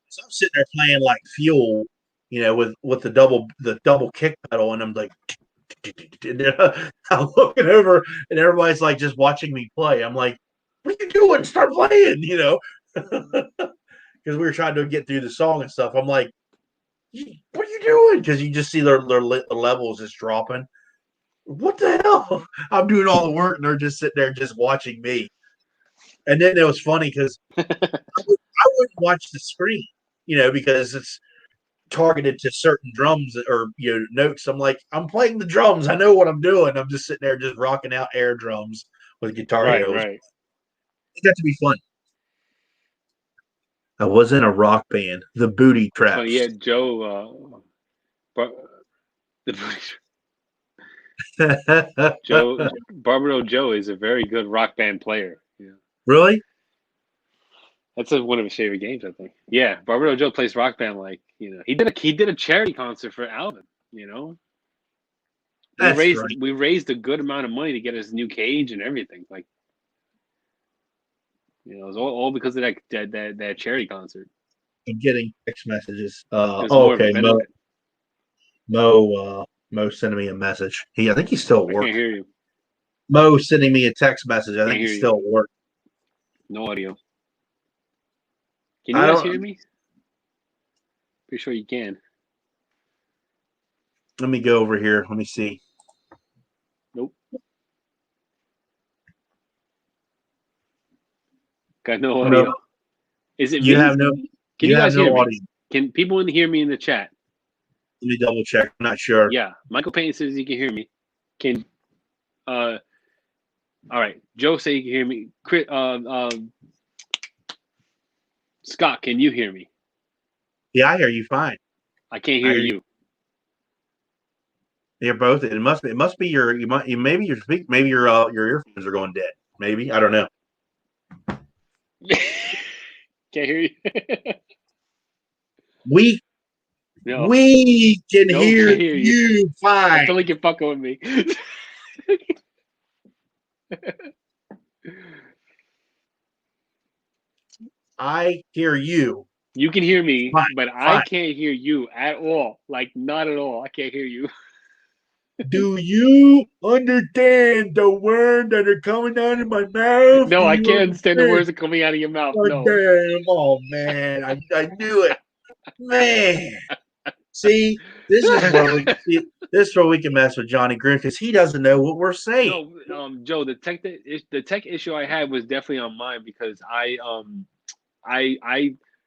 So I'm sitting there playing like Fuel, with the double kick pedal, and I'm like, and I'm looking over, and everybody's like just watching me play. I'm like, what are you doing? Start playing, because we were trying to get through the song and stuff. I'm like, what are you doing? Because you just see their levels just dropping. What the hell? I'm doing all the work, and they're just sitting there just watching me. And then it was funny because I wouldn't watch the screen, because it's targeted to certain drums or notes. I'm like, I'm playing the drums. I know what I'm doing. I'm just sitting there just rocking out air drums with Guitar Hero. Right. It got to be fun. I was in a rock band, the Booty Traps. Oh yeah, Joe. Barbaro Joe is a very good rock band player. Yeah. Really? That's one of his favorite games, I think. Yeah, Barbaro Joe plays rock band he did a charity concert for Alvin. We raised a good amount of money to get his new cage and everything. It was all because of that charity concert. I'm getting text messages. Okay. Mo sending me a message. I think he's still at work. I can't hear you. Mo sending me a text message. I think he's still at work. No audio. Can you guys hear me? Pretty sure you can. Let me go over here. Let me see. Nope. Got no audio. No. Is it you me? have no? Can you guys hear me? Audio. Can people hear me in the chat? Let me double check. I'm not sure. Yeah, Michael Payne says he can hear me. All right. Joe says he can hear me. Scott, can you hear me? Yeah, I hear you fine. I can't hear you. You're both. It must be maybe your earphones are going dead. Maybe, I don't know. Can't hear you. We can hear you fine. I feel like you're fucking with me. I hear you. You can hear me, fine, but fine. I can't hear you at all. Not at all. I can't hear you. Do you understand the words that are coming out of my mouth? No, I can't understand the words that are coming out of your mouth. Oh, no. damn. Oh, man. I knew it. Man, see, this is where we can mess with Johnny Green because he doesn't know what we're saying. No, Joe, the tech issue I had was definitely on mine because I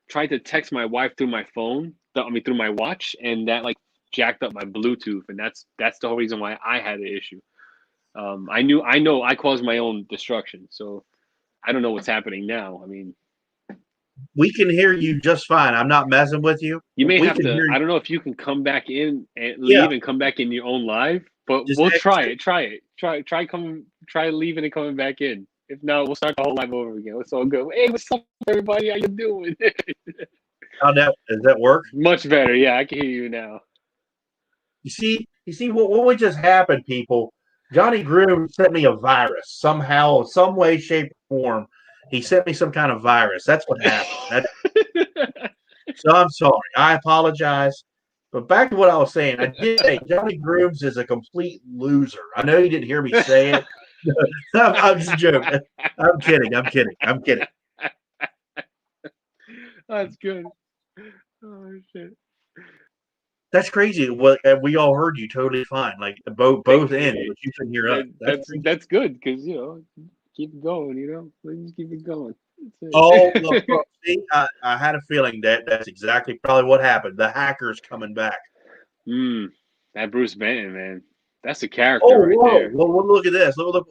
tried to text my wife through my phone, through my watch, and that like jacked up my Bluetooth, and that's the whole reason why I had the issue. I know I caused my own destruction, so I don't know what's happening now. I mean, We can hear you just fine. I'm not messing with you. you may We have can to. hear you. I don't know if you can come back in and Yeah. leave and come back in your own live, but Just we'll exit. try it. Try leaving and coming back in. If not, we'll start the whole live over again. It's all good. Hey, what's up, everybody? How you doing? Does that work? Much better. Yeah, I can hear you now. You see what would just happen, people? Johnny Groom sent me a virus somehow, some way, shape, or form. He sent me some kind of virus. That's what happened. So I'm sorry. I apologize. But back to what I was saying. I did say Johnny Grooms is a complete loser. I know you didn't hear me say it. I'm just joking. I'm kidding. That's good. Oh shit. That's crazy. Well, we all heard you totally fine. Like both ends, but you couldn't hear us. That's good because keep it going. Let's just keep it going. Oh, look, see, I had a feeling that's exactly probably what happened. The hacker's coming back. That Bruce Banton, man, that's a character right there. Well, look at this. Look,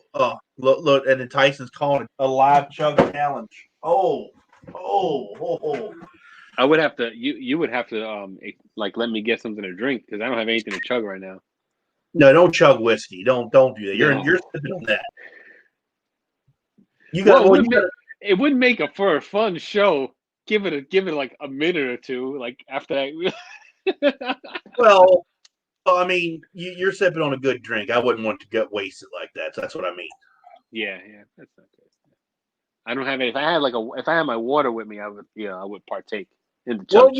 and then Tyson's calling it a live chug challenge. Oh. I would have to. You would have to like let me get something to drink because I don't have anything to chug right now. No, don't chug whiskey. Don't do that. You're sipping on that. It would make for a fun show. Give it like a minute or two. Like after that. Well, I mean, you're sipping on a good drink. I wouldn't want to get wasted like that. So that's what I mean. Yeah, that's not good. I don't have any. If I had my water with me, I would partake in the chug challenge.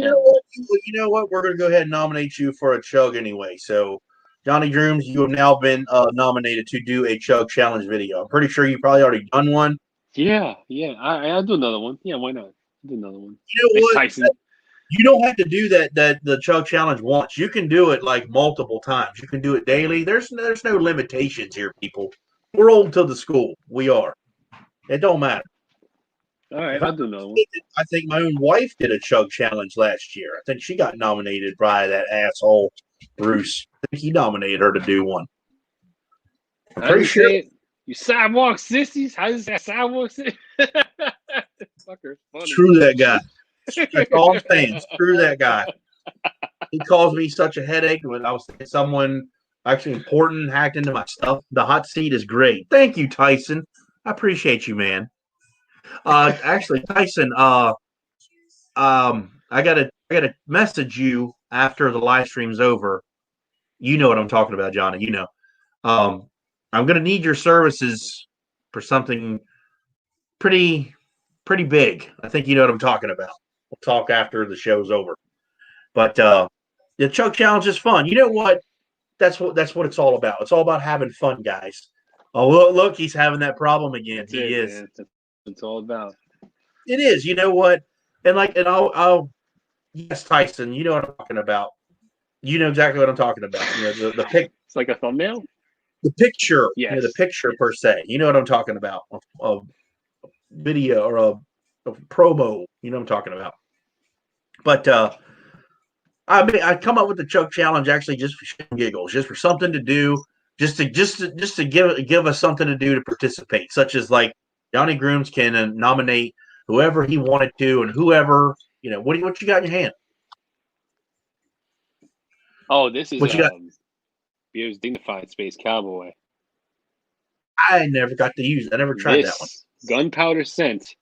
You know what? We're going to go ahead and nominate you for a chug anyway. So, Johnny Grooms, you have now been nominated to do a chug challenge video. I'm pretty sure you probably already done one. Yeah. I'll do another one. Yeah, why not? I'll do another one. You know what? Tyson. You don't have to do that the chug challenge once. You can do it like multiple times. You can do it daily. There's no limitations here, people. We're old to the school. We are. It don't matter. All right, I'll do another one. I think my own wife did a chug challenge last year. I think she got nominated by that asshole Bruce. I think he nominated her to do one. I'm pretty sure. You sidewalk sissies. How does that sidewalk sissies? Fucker, funny. Screw that guy. That's all I'm saying. Screw that guy. He caused me such a headache when I was thinking someone actually important hacked into my stuff. The hot seat is great. Thank you, Tyson. I appreciate you, man. Actually, Tyson, I gotta message you after the live stream's over. You know what I'm talking about, Johnny. You know. I'm gonna need your services for something pretty big. I think you know what I'm talking about. We'll talk after the show's over. But the chug challenge is fun. You know what? That's what it's all about. It's all about having fun, guys. Oh, look, he's having that problem again. He is. Man. That's what it's all about. It is. You know what? And I'll yes, Tyson. You know what I'm talking about. You know exactly what I'm talking about. You know the pic. It's like a thumbnail. The picture. Yes. You know, the picture per se. You know what I'm talking about. A video or a promo. You know what I'm talking about. But I come up with the chug challenge actually just for shit and giggles, just for something to do, just to give us something to do to participate, such as like Johnny Grooms can nominate whoever he wanted to, and whoever what you got in your hand? Oh, this is what you got? Beer's Dignified Space Cowboy. I never got to use. I never tried that one. Gunpowder scent.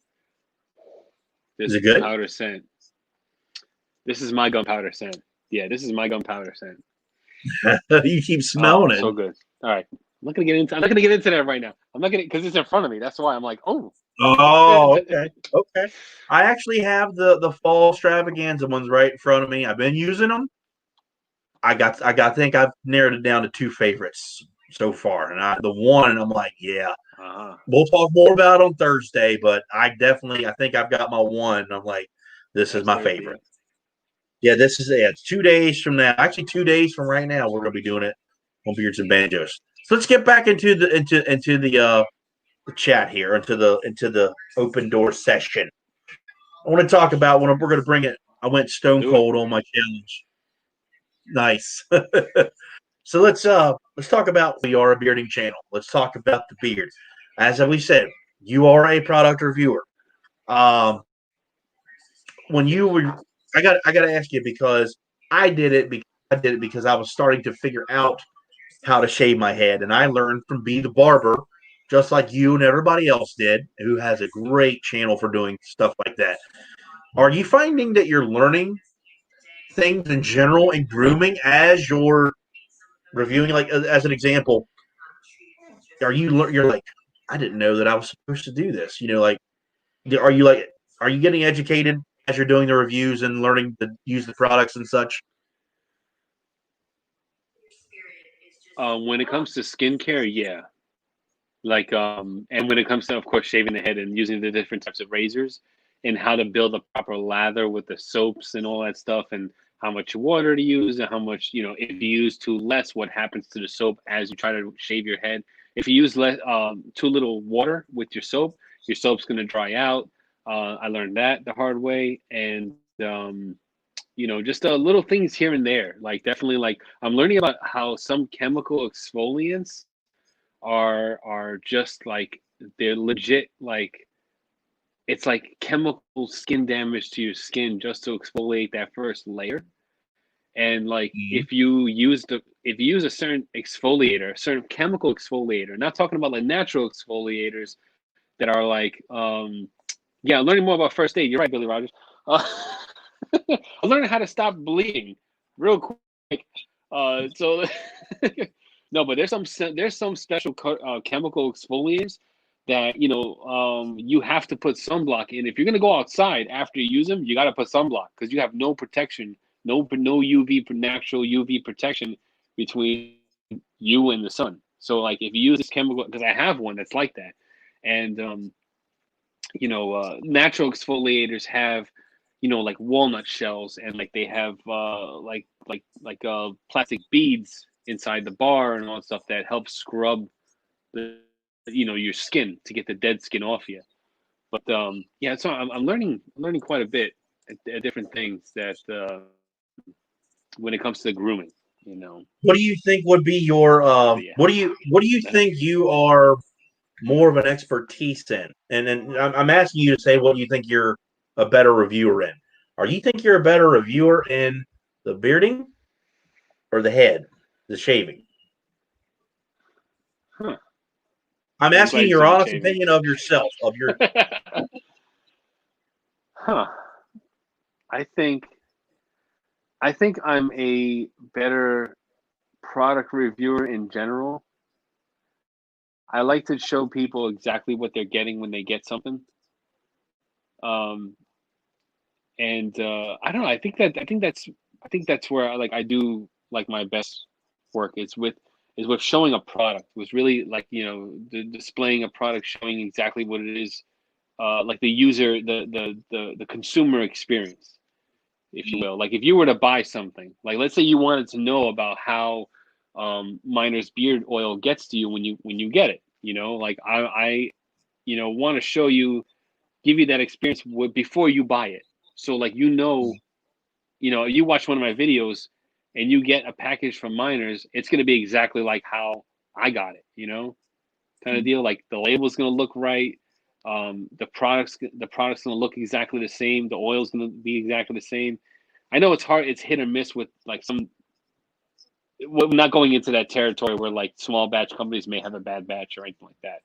Is it good? Gunpowder scent. This is my gunpowder scent. Yeah, this is my gunpowder scent. You keep smelling it. So good. All right, I'm not gonna get into that right now. I'm not gonna because it's in front of me. That's why I'm like, oh. Oh, okay. I actually have the fall extravaganza ones right in front of me. I've been using them. I think I've narrowed it down to two favorites so far, and the one I'm like, yeah. We'll talk more about it on Thursday, but I think I've got my one. I'm like, this is my favorite. Yeah, this is it. It's 2 days from now. Actually, 2 days from right now, we're going to be doing it on Beards and Banjos. So let's get back into the chat here, into the open door session. I want to talk about when we're going to bring it. I went stone Do it. cold on my challenge. Nice. So let's talk about we are a bearding channel. Let's talk about the beard. As we said, you are a product reviewer. Um, when you were, I got to ask you because I did it because I was starting to figure out how to shave my head, and I learned from B the barber, just like you and everybody else did, who has a great channel for doing stuff like that. Are you finding that you're learning things in general in grooming as you're reviewing? Like as an example, you're like, I didn't know that I was supposed to do this. Like, are you like, are you getting educated as you're doing the reviews and learning to use the products and such? When it comes to skincare, yeah. Like and when it comes to, of course, shaving the head and using the different types of razors and how to build a proper lather with the soaps and all that stuff, and how much water to use, and how much, if you use too less, what happens to the soap as you try to shave your head. If you use less too little water with your soap's going to dry out. I learned that the hard way. And just little things here and there. Like, definitely, like, I'm learning about how some chemical exfoliants are just like, they're legit, like, it's like chemical skin damage to your skin just to exfoliate that first layer. And like, Mhm. if you use a certain exfoliator, a certain chemical exfoliator, not talking about like natural exfoliators that are like, yeah, learning more about first aid. You're right, Billy Rogers. I'm learning how to stop bleeding real quick. So no, but there's some special chemical exfoliants that, you have to put sunblock in. If you're gonna go outside after you use them, you got to put sunblock, because you have no protection, no UV, natural UV protection between you and the sun. So like, if you use this chemical, because I have one that's like that. And natural exfoliators have, like walnut shells, and like they have plastic beads inside the bar and all that stuff that helps scrub the your skin to get the dead skin off you. But yeah, so I'm learning quite a bit at different things that when it comes to grooming, you know. What do you think would be your But yeah, what do you that- think you are more of an expertise in? And then I'm asking you to say what you think you're a better reviewer in. Or you think you're a better reviewer in the bearding or the head, the shaving? huh. I'm I'm glad asking you your said the honest shaving. opinion of yourself, of your. Huh. I think I think I'm a better product reviewer in general. I like to show people exactly what they're getting when they get something. Um, and I don't know. I think that's where I do like my best work. Is with showing a product. Was really like, displaying a product, showing exactly what it is. Like the user, the consumer experience, if you will. Like, if you were to buy something, like, let's say you wanted to know about how miner's beard oil gets to you when you get it. Like, I want to show you, give you that experience before you buy it. So like, you watch one of my videos and you get a package from miners, it's going to be exactly like how I got it. Kind of deal. Like, the label's going to look right. The product's going to look exactly the same. The oil's going to be exactly the same. I know it's hard. It's hit or miss with like some. Well, not going into that territory where like small batch companies may have a bad batch or anything like that.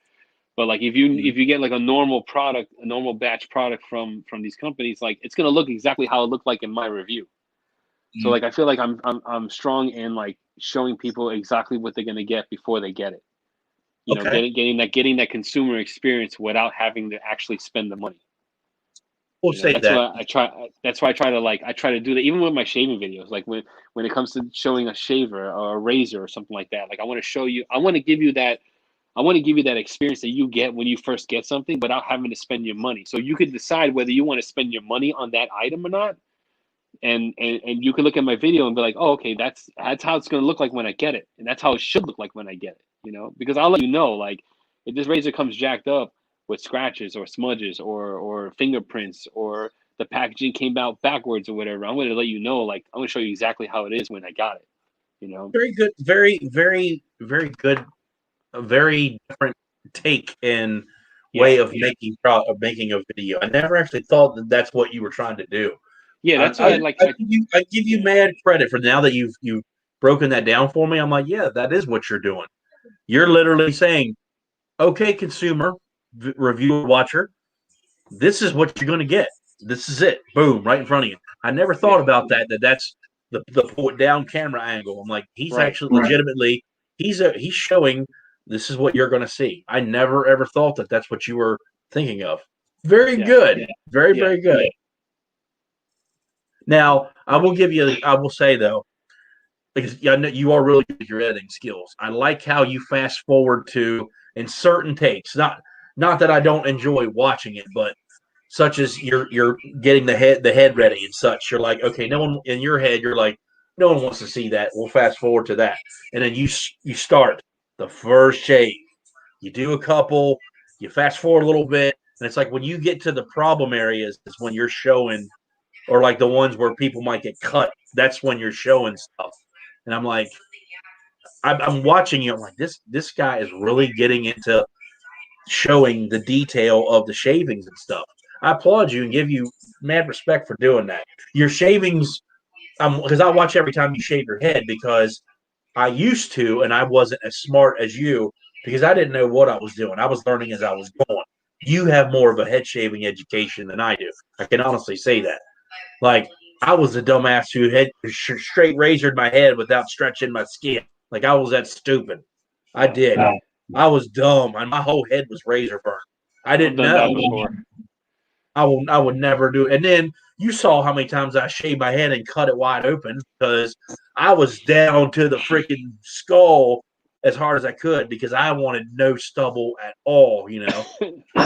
But like, if you get like a normal product, a normal batch product from these companies, like, it's gonna look exactly how it looked like in my review. So like, I feel like I'm strong in like showing people exactly what they're gonna get before they get it. Okay, Getting that consumer experience without having to actually spend the money. we'll say That's that. why I try. That's why I try to do that even with my shaving videos. Like, when it comes to showing a shaver or a razor or something like that. Like, I want to show you. I want to give you that experience that you get when you first get something, without having to spend your money. So you could decide whether you want to spend your money on that item or not, and you can look at my video and be like, oh, okay, that's how it's gonna look like when I get it, and that's how it should look like when I get it, because I'll let you know, like, if this razor comes jacked up with scratches or smudges or fingerprints, or the packaging came out backwards or whatever, I'm gonna let you know, like, I'm gonna show you exactly how it is when I got it. Very good, very, very, very good, a very different take and way of making a video. I never actually thought that that's what you were trying to do. Yeah, that's I, what I like. I give you mad credit for now that you've broken that down for me. I'm like, yeah, that is what you're doing. You're literally saying, okay, consumer, reviewer, watcher, this is what you're going to get. This is it. Boom, right in front of you. I never thought about that's the pull it down camera angle. I'm like, he's actually legitimately, he's showing this is what you're going to see. I never ever thought that that's what you were thinking of. Very good. Very, very good. Now, I will say though, because I know you are really good at your editing skills. I like how you fast forward to in certain takes. Not that I don't enjoy watching it, but such as you're getting the head ready and such. You're like, okay, no one in your head. You're like, no one wants to see that. We'll fast forward to that, and then you start the first shave. You do a couple. You fast forward a little bit, and it's like when you get to the problem areas is when you're showing, or like the ones where people might get cut. That's when you're showing stuff. And I'm like, I'm watching you. I'm like, this guy is really getting into showing the detail of the shavings and stuff. I applaud you and give you mad respect for doing that. Your shavings, because I watch every time you shave your head, because I used to, and I wasn't as smart as you because I didn't know what I was doing. I was learning as I was going. You have more of a head shaving education than I do. I can honestly say that. Like, I was a dumbass who had straight razored my head without stretching my skin. Like, I was that stupid. I did. I was dumb, and my whole head was razor burn. I didn't know. I would never do it. And then you saw how many times I shaved my head and cut it wide open because I was down to the freaking skull as hard as I could because I wanted no stubble at all. I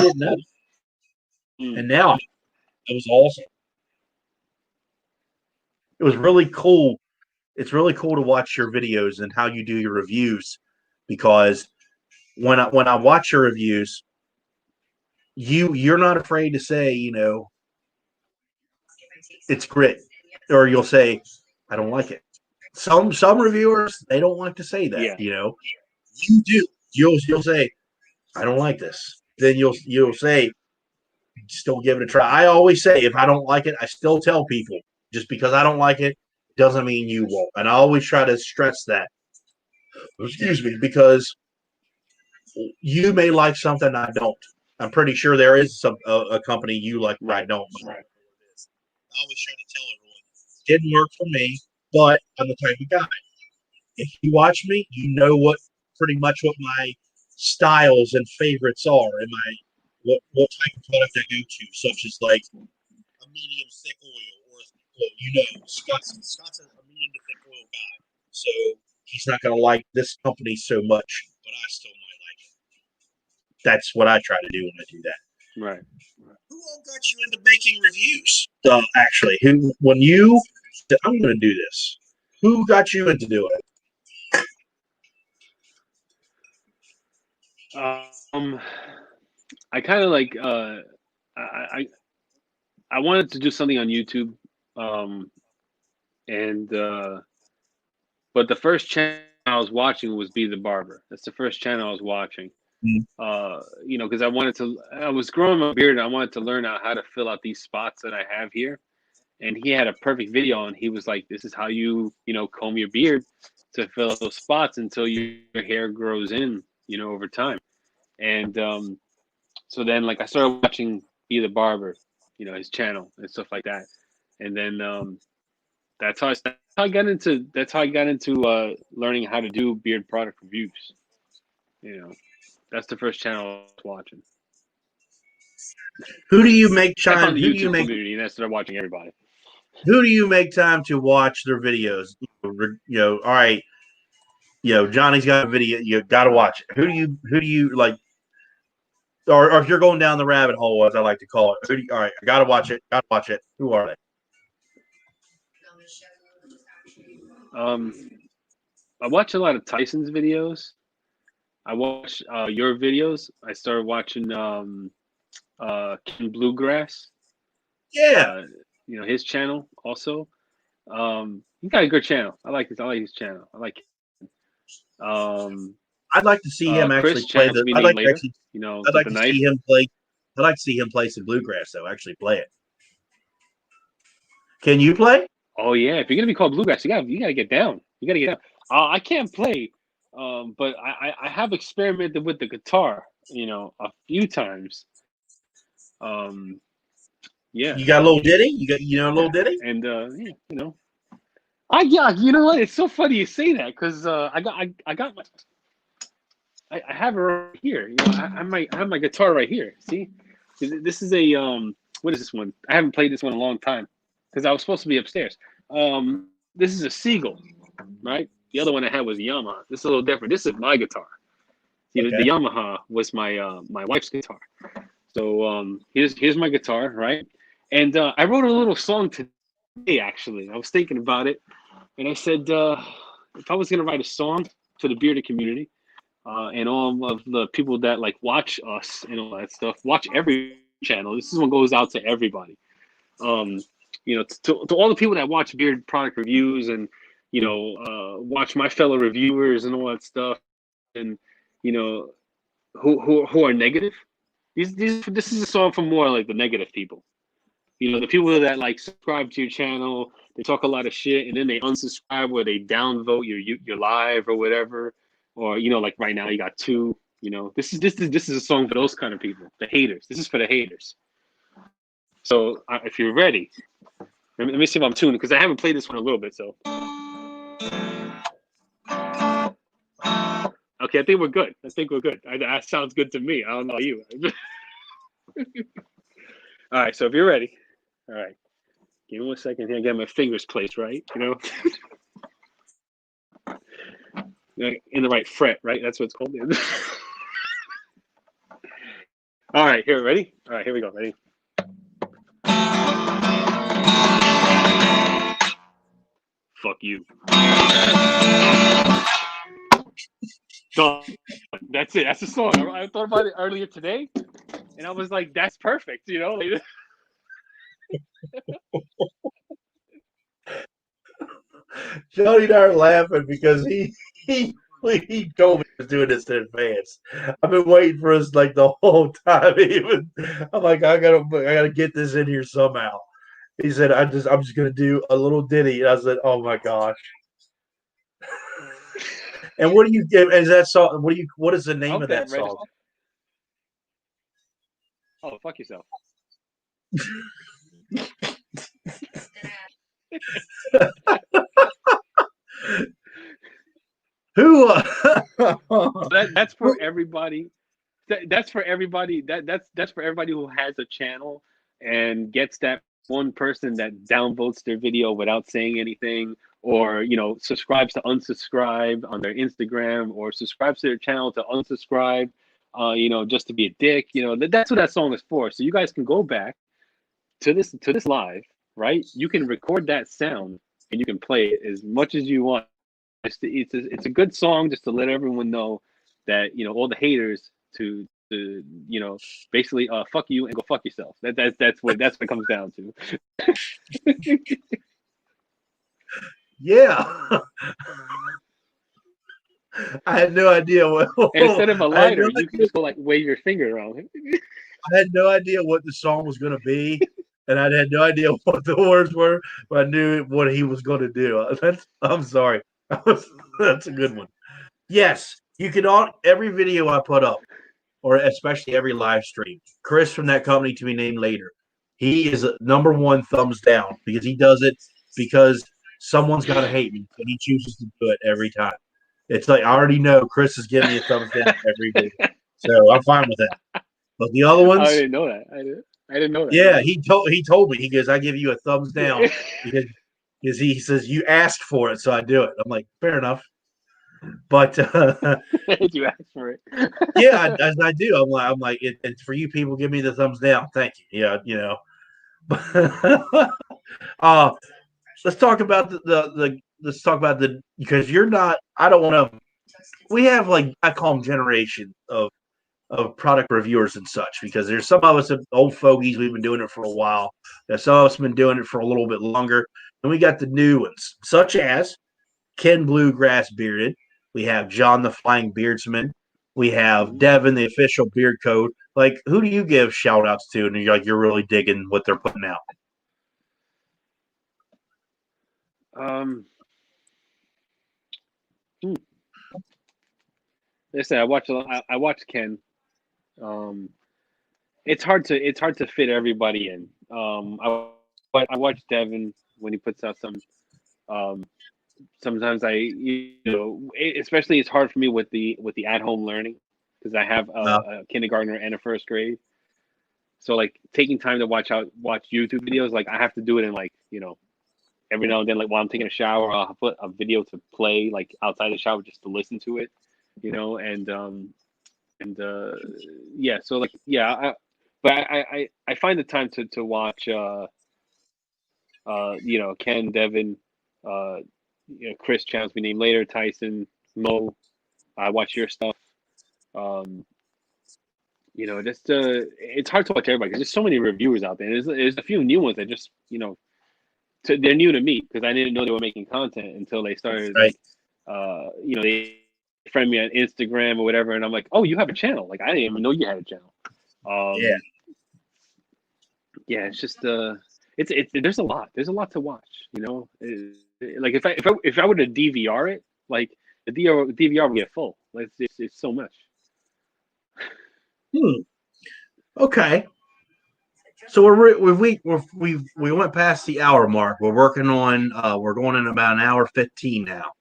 didn't know. And now it was awesome. It was really cool. It's really cool to watch your videos and how you do your reviews because when I watch your reviews, you're not afraid to say, it's grit, or you'll say, I don't like it. Some reviewers, they don't like to say that. You do. You'll say, I don't like this. Then you'll say, still give it a try. I always say, if I don't like it, I still tell people. Just because I don't like it doesn't mean you won't. And I always try to stress that. Excuse me, because you may like something I don't. I'm pretty sure there is a company you like that I don't. Right. I always try to tell everyone, didn't work for me, but I'm the type of guy. If you watch me, you know pretty much what my styles and favorites are, and what type of product I go to, such as like a medium thick oil, or Scott's a medium to thick oil guy, so he's not going to like this company so much, but I still might like it. That's what I try to do when I do that. Right. Who all got you into making reviews? Actually, I'm going to do this. Who got you into doing it? I kind of like I wanted to do something on YouTube, and but the first channel I was watching was Be the Barber. That's the first channel I was watching. Because I was growing my beard and I wanted to learn how to fill out these spots that I have here. And he had a perfect video, and he was like, this is how you comb your beard to fill out those spots until your hair grows in, over time. And so then, like, I started watching Be the Barber, his channel and stuff like that. And then that's how I got into learning how to do beard product reviews. That's the first channel I was watching. Who do you make time? I found the YouTube community, and I started watching everybody. Who do you make time to watch their videos? All right. Johnny's got a video. You got to watch it. Who do you like? Or if you're going down the rabbit hole, as I like to call it, all right, I got to watch it. Got to watch it. Who are they? I watch a lot of Tyson's videos. I watch your videos. I started watching Ken Bluegrass. Yeah, His channel also. He got a good channel. I like his channel. I like it. I'd like to see him actually Chris play channel to be I'd named like to later. actually. I'd With like the to knife. see him play. I'd like to see him play some bluegrass though. Actually play it. Can you play? Oh yeah, if you're gonna be called bluegrass, you gotta get down. You gotta get down. I can't play, but I have experimented with the guitar, a few times. Yeah, You got a little ditty? A little ditty? and yeah, you know what? It's so funny you say that because I got my I have it right here. I have my guitar right here. See, this is a what is this one? I haven't played this one in a long time because I was supposed to be upstairs. This is a Seagull, right? The other one I had was Yamaha. This is a little different. This is my guitar. See, Okay. the Yamaha was my wife's guitar. So here's my guitar, right? And I wrote a little song today. Actually, I was thinking about it, and I said if I was gonna write a song to the bearded community and all of the people that like watch us and all that stuff, watch every channel. This one goes out to everybody. To all the people that watch beard product reviews and watch my fellow reviewers and all that stuff, and who are negative. This is a song for more like the negative people. The people that like subscribe to your channel, they talk a lot of shit, and then they unsubscribe or they downvote your live or whatever. Or like right now you got two. This is a song for those kind of people, the haters. This is for the haters. So if you're ready, let me see if I'm tuned because I haven't played this one in a little bit. So okay, I think we're good. That sounds good to me. I don't know you. All right, so if you're ready, all right. Give me 1 second here. Get my fingers placed right. In the right fret, right? That's what it's called. All right, here, ready? All right, here we go. Ready? Fuck you. So that's it. That's the song. I thought about it earlier today, and I was like, "That's perfect," Jonnie and I are laughing because he told me he was doing this in advance. I've been waiting for us like the whole time. I'm like, I gotta get this in here somehow. He said, I'm just gonna do a little ditty. And I said, oh my gosh. And what do you give? Is that song? What is the name of that song? Oh, fuck yourself. Who? That's for everybody. That's for everybody. That's for everybody who has a channel and gets that one person that downvotes their video without saying anything, or subscribes to unsubscribe on their Instagram, or subscribes to their channel to unsubscribe, just to be a dick. That's what that song is for. So you guys can go back to this live, right? You can record that sound and you can play it as much as you want. It's a good song just to let everyone know that all the haters to basically fuck you and go fuck yourself. That's what it comes down to. Yeah. I had no idea what. And instead of a lighter, you can just go like wave your finger around. I had no idea what the song was going to be, and I had no idea what the words were, but I knew what he was going to do. I'm sorry. That's a good one. Yes, you can every video I put up, or especially every live stream. Chris from that company to be named later. He is number one thumbs down because he does it because someone's got to hate me, and he chooses to do it every time. It's like I already know Chris is giving me a thumbs down every video, so I'm fine with that. But the other ones, I didn't know that. I didn't know that. Yeah, he told me. He goes, I give you a thumbs down because he says you asked for it, so I do it. I'm like, fair enough. But you asked for it. Yeah, I do. I'm like, it's for you people. Give me the thumbs down. Thank you. Yeah, let's talk about the let's talk about because you're not. I don't want to. We have I call them generation of product reviewers and such because there's some of us old fogies. We've been doing it for a while. There's some of us have been doing it for a little bit longer, and we got the new ones such as Ken Bluegrass Bearded. We have John the Flying Beardsman. We have Devin, the official beard code. Who do you give shout outs to? And you're really digging what they're putting out. Listen, I watch Ken. It's hard to fit everybody in. I watch Devin when he puts out some. Sometimes especially it's hard for me with the at home learning because I have a kindergartner and a first grade. So taking time to watch YouTube videos, I have to do it in every now and then, while I'm taking a shower, I'll put a video to play outside the shower just to listen to it, but I find the time to watch Ken, Devin, Chris channels we named later, Tyson, Mo. I watch your stuff. It's hard to watch everybody because there's so many reviewers out there. There's a few new ones that just they're new to me because I didn't know they were making content until they started. Right. They friend me on Instagram or whatever, and I'm like, oh, you have a channel. I didn't even know you had a channel. Yeah, it's just it's there's a lot to watch. If I were to DVR it, the DVR would get full. It's so much. Okay. So we went past the hour mark. We're working on we're going in about an hour 15 now.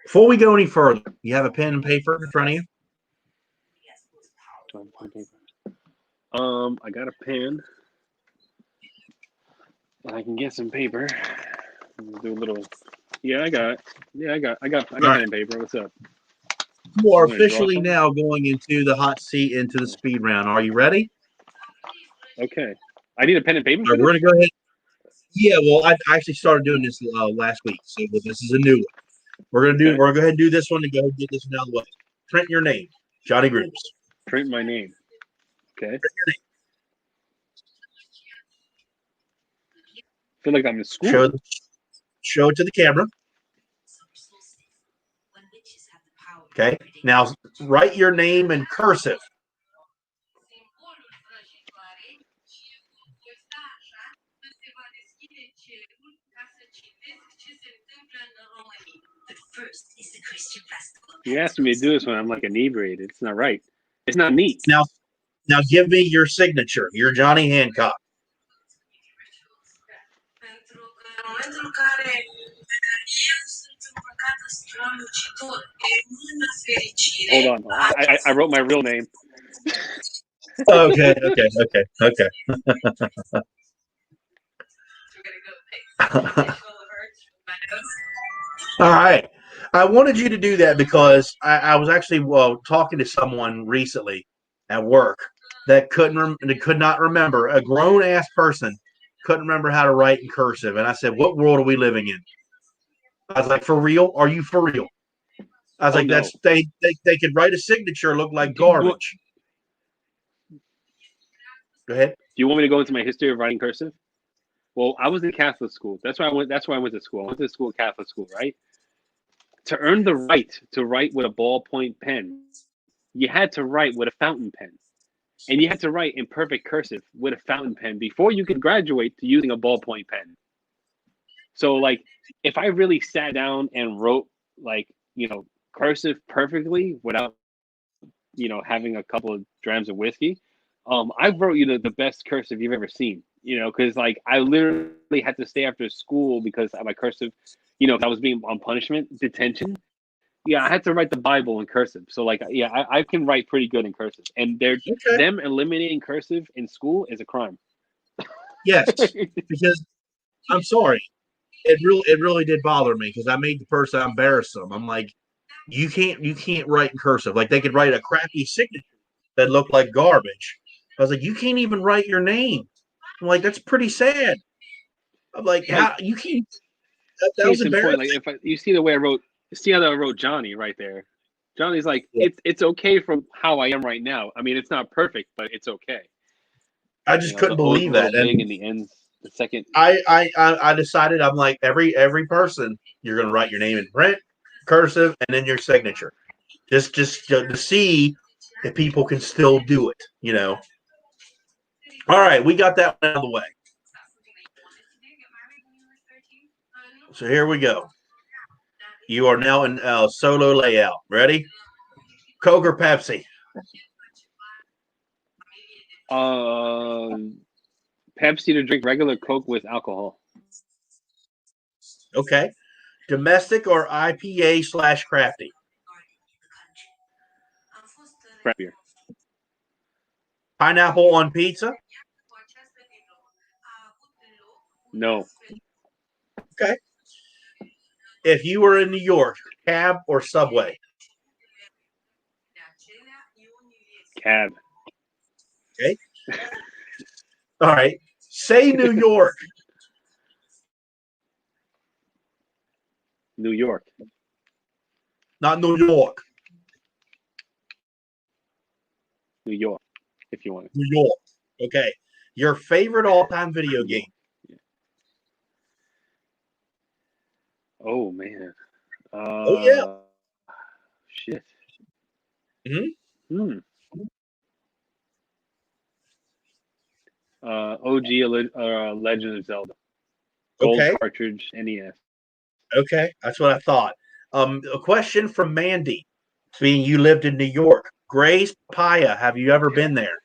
Before we go any further, you have a pen and paper in front of you? I got a pen. I can get some paper. Do a little. Yeah, I got. I got pen and paper. What's up? You are officially now going into the hot seat, into the speed round. Are you ready? Okay. I need a pen and paper. We're going to go ahead. Yeah, well, I actually started doing this last week, so this is a new one. We're going to go ahead and do this one and go get this one out of the way. Print your name, Jonnie Grooms. Print my name. Okay. Print your name. I feel like I'm in school. Show it to the camera. Okay. Now write your name in cursive. You asked me to do this when I'm inebriated. It's not right. It's not neat. Now give me your signature. You're Johnny Hancock. Hold on. I wrote my real name. Okay. All right. I wanted you to do that because I was actually talking to someone recently at work that could not remember, a grown ass person couldn't remember how to write in cursive, and I said, "What world are we living in?" I was like, "For real? Are you for real?" I was no. They could write a signature look like garbage. Go ahead. Do you want me to go into my history of writing cursive? Well, I was in Catholic school. That's why I went to school. I went to school, Catholic school, right? To earn the right to write with a ballpoint pen, you had to write with a fountain pen. And you had to write in perfect cursive with a fountain pen before you could graduate to using a ballpoint pen. So, if I really sat down and wrote, cursive perfectly without, having a couple of drams of whiskey, I wrote the best cursive you've ever seen. Because I literally had to stay after school because my cursive, I was being on punishment, detention. Yeah, I had to write the Bible in cursive. So I can write pretty good in cursive. And them eliminating cursive in school is a crime. Yes, because I'm sorry, it really did bother me because I made the person embarrass them. I'm like, you can't write in cursive. They could write a crappy signature that looked like garbage. I was like, you can't even write your name. I'm like, that's pretty sad. I'm like, how you can't? that was case in point, embarrassing. like you see the way I wrote, see how I wrote Johnny right there. Johnny's like, Yeah. it's okay from how I am right now. I mean, it's not perfect, but it's okay. I just couldn't The O's believe a little that. And big in the ends. The second. I decided, I'm like, every person, you're going to write your name in print, cursive, and then your signature. Just to see if people can still do it, you know. All right, we got that one out of the way. So here we go. You are now in solo layout. Ready? Coke or Pepsi? Pepsi to drink, regular Coke with alcohol. Okay. Domestic or IPA/crafty? Craft beer. Pineapple on pizza? No. Okay. If you were in New York, cab or subway? Cab. Okay. All right. Say New York. New York. Not New York. New York, if you want it. New York. Okay. Your favorite all-time video game? Yeah. Oh man. Oh yeah. Shit. Mm-hmm. OG Legend of Zelda. Gold Okay. cartridge, NES. Okay. That's what I thought. A question from Mandy. Being you lived in New York. Gray's Papaya. Have you ever been there?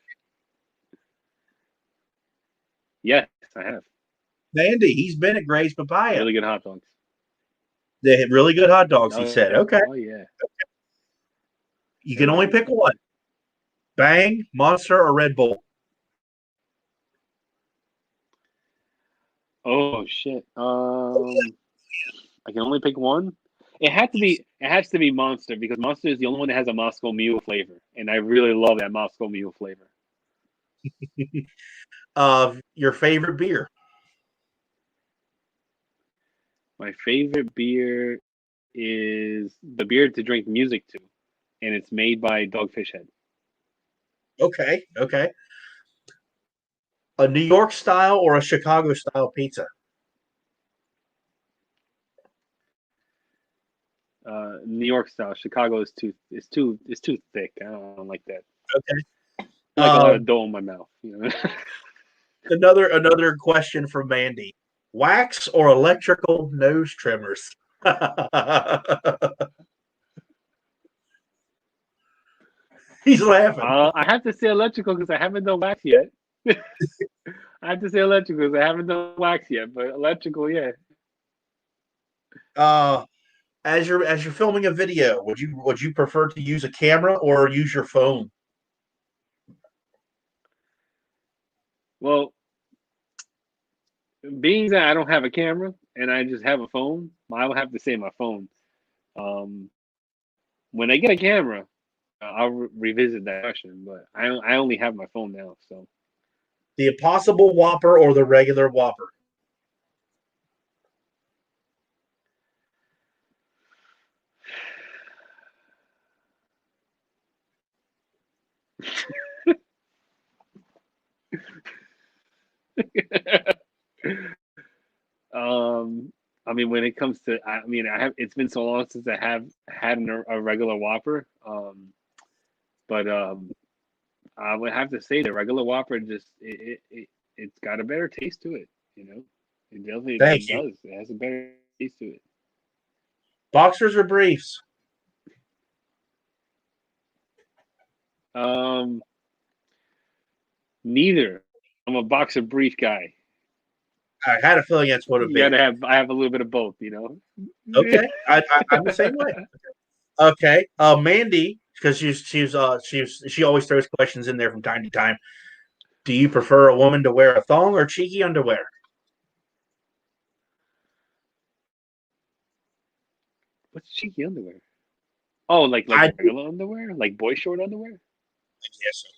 Yes, I have. Mandy, he's been at Gray's Papaya. Really good hot dogs. They had really good hot dogs, he said. Yeah. Okay. Oh yeah. You can only pick one. Bang, Monster, or Red Bull? Oh shit. I can only pick one. It has to be Monster because Monster is the only one that has a Moscow Mule flavor, and I really love that Moscow Mule flavor. Your favorite beer? My favorite beer is the beer to drink music to, and it's made by Dogfish Head. Okay. Okay. A New York style or a Chicago style pizza? New York style. Chicago is too thick. I don't like that. Okay. I like a lot of dough in my mouth. You know? Another question from Mandy. Wax or electrical nose trimmers? He's laughing. I have to say electrical because I haven't done wax yet. I have to say electrical because I haven't done wax yet, but electrical, yeah. As you're filming a video, would you prefer to use a camera or use your phone? Well, being that I don't have a camera and I just have a phone, I will have to say my phone. When I get a camera, I'll revisit that question. But I only have my phone now, so The Impossible Whopper or the regular Whopper? I mean, when it comes to, I mean, it's been so long since I have had a regular Whopper. But I would have to say the regular Whopper just it's got a better taste to it. You know, it definitely Thank you. does. It has a better taste to it. Boxers or briefs? Neither. I'm a boxer brief guy. I had a feeling that's what it'd You be. gotta have. I have a little bit of both. You know. Okay, I'm the same way. Okay, Mandy, because she always throws questions in there from time to time. Do you prefer a woman to wear a thong or cheeky underwear? What's cheeky underwear? Oh, like I regular underwear, like boy short underwear. guess so.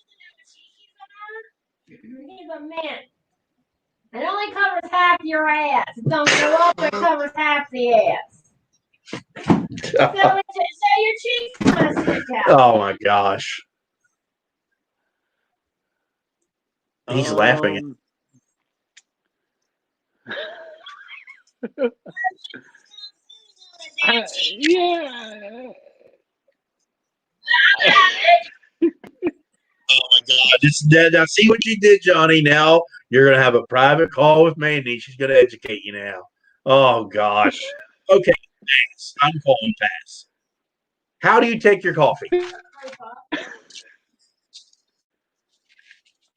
It only covers half your ass. It don't go up, it covers half the ass. So your cheeks kind of stick out. Oh my gosh. He's laughing. Yeah. Oh my God! This now see what you did, Johnny. Now you're gonna have a private call with Mandy. She's gonna educate you now. Oh gosh. Okay, thanks. I'm calling pass. How do you take your coffee?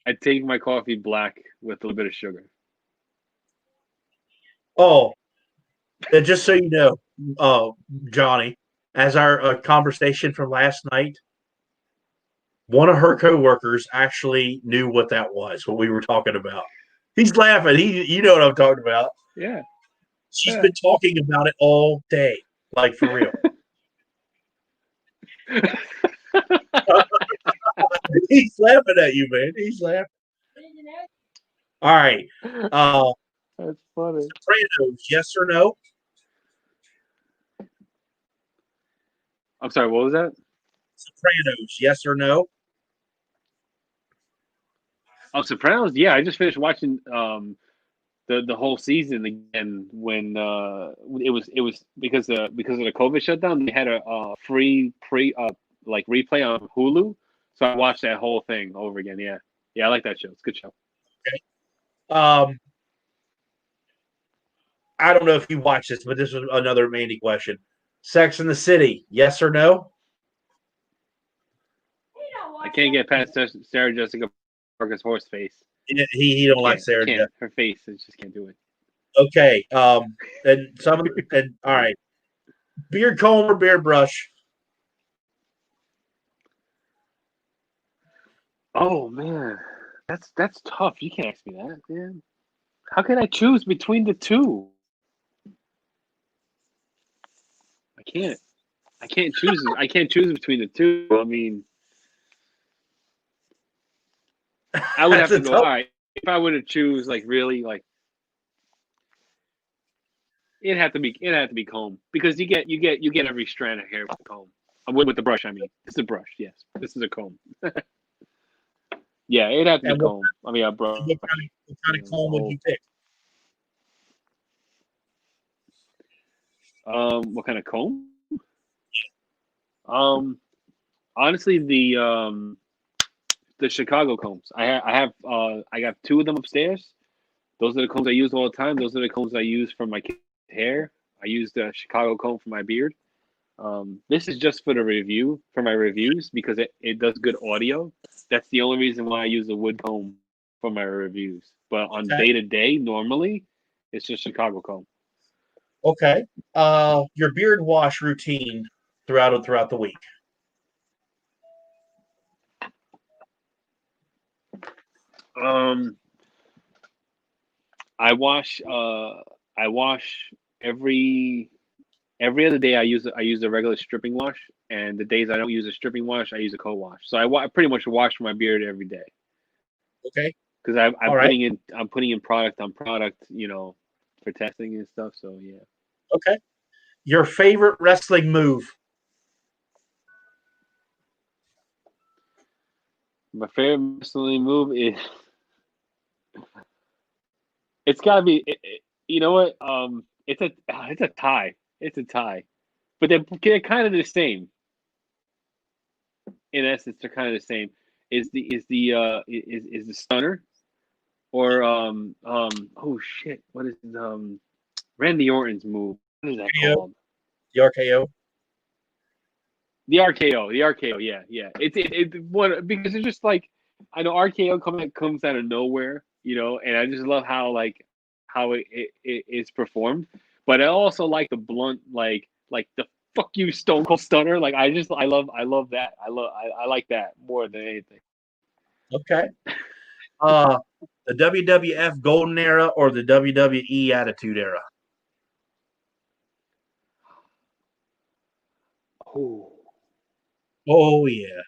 I take my coffee black with a little bit of sugar. Oh, and just so you know, Johnny, as our conversation from last night, one of her coworkers actually knew what that was, what we were talking about. He's laughing. You know what I'm talking about. Yeah. She's been talking about it all day, like for real. He's laughing at you, man. He's laughing. All right. That's funny. Sopranos, yes or no? I'm sorry, what was that? Sopranos, yes or no? Oh, Sopranos? Yeah, I just finished watching the whole season again when it was because of the COVID shutdown. They had a free like replay on Hulu, so I watched that whole thing over again. Yeah, I like that show. It's a good show. Okay. I don't know if you watched this, but this was another Mandy question. Sex in the City, yes or no? I can't get past Sarah Jessica Parker's horse face. He don't like Sarah. Can't. Her face, I just can't do it. Okay. And some of the, and all right. Beard comb or beard brush? Oh man, that's tough. You can't ask me that, man. How can I choose between the two? I can't. I can't choose. I can't choose between the two. I mean, I would have to go. All right, if I were to choose, like really, like it'd have to be comb because you get every strand of hair with the comb. With the brush, I mean, it's a brush. Yes, this is a comb. Yeah, it'd have to be comb. I mean, a brush. What kind of comb would you pick? What kind of comb? Honestly, the Chicago combs. I got two of them upstairs. Those are the combs I use all the time. Those are the combs I use for my hair. I use the Chicago comb for my beard. This is just for my reviews, because it does good audio. That's the only reason why I use the wood comb for my reviews. But on day to day, normally, it's just Chicago comb. Okay. Your beard wash routine throughout the week. I wash every other day. I use a regular stripping wash, and the days I don't use a stripping wash, I use a co-wash. So I pretty much wash my beard every day. Okay. Because I'm putting in product on product, for testing and stuff. So yeah. Okay. Your favorite wrestling move? My favorite wrestling move is it's gotta be. You know what? It's a tie. It's a tie, but they're kind of the same. In essence, they're kind of the same. Is the stunner, or oh shit, what is Randy Orton's move? What is that called? The RKO. The RKO, yeah. It's one, because it's just like, I know RKO comes out of nowhere, and I just love how it is performed, but I also like the blunt, like the fuck you Stone Cold Stunner. Like I love that. I like that more than anything. Okay. The WWF Golden Era or the WWE Attitude Era? Oh yeah.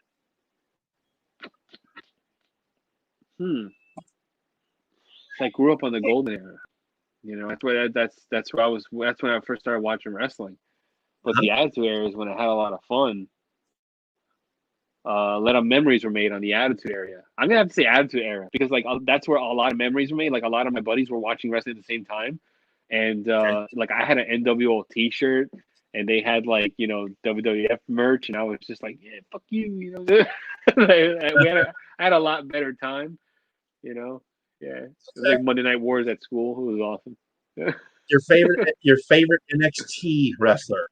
I grew up on the golden era. That's where I was. That's when I first started watching wrestling. But the Attitude Era is when I had a lot of fun. A lot of memories were made on the Attitude Era. I'm gonna have to say Attitude Era because that's where a lot of memories were made. Like a lot of my buddies were watching wrestling at the same time, and like I had an NWO T-shirt, and they had WWF merch, and I was just like, yeah, fuck you, I had a lot better time, Yeah, it was like Monday Night Wars at school. It was awesome. Your favorite NXT wrestler?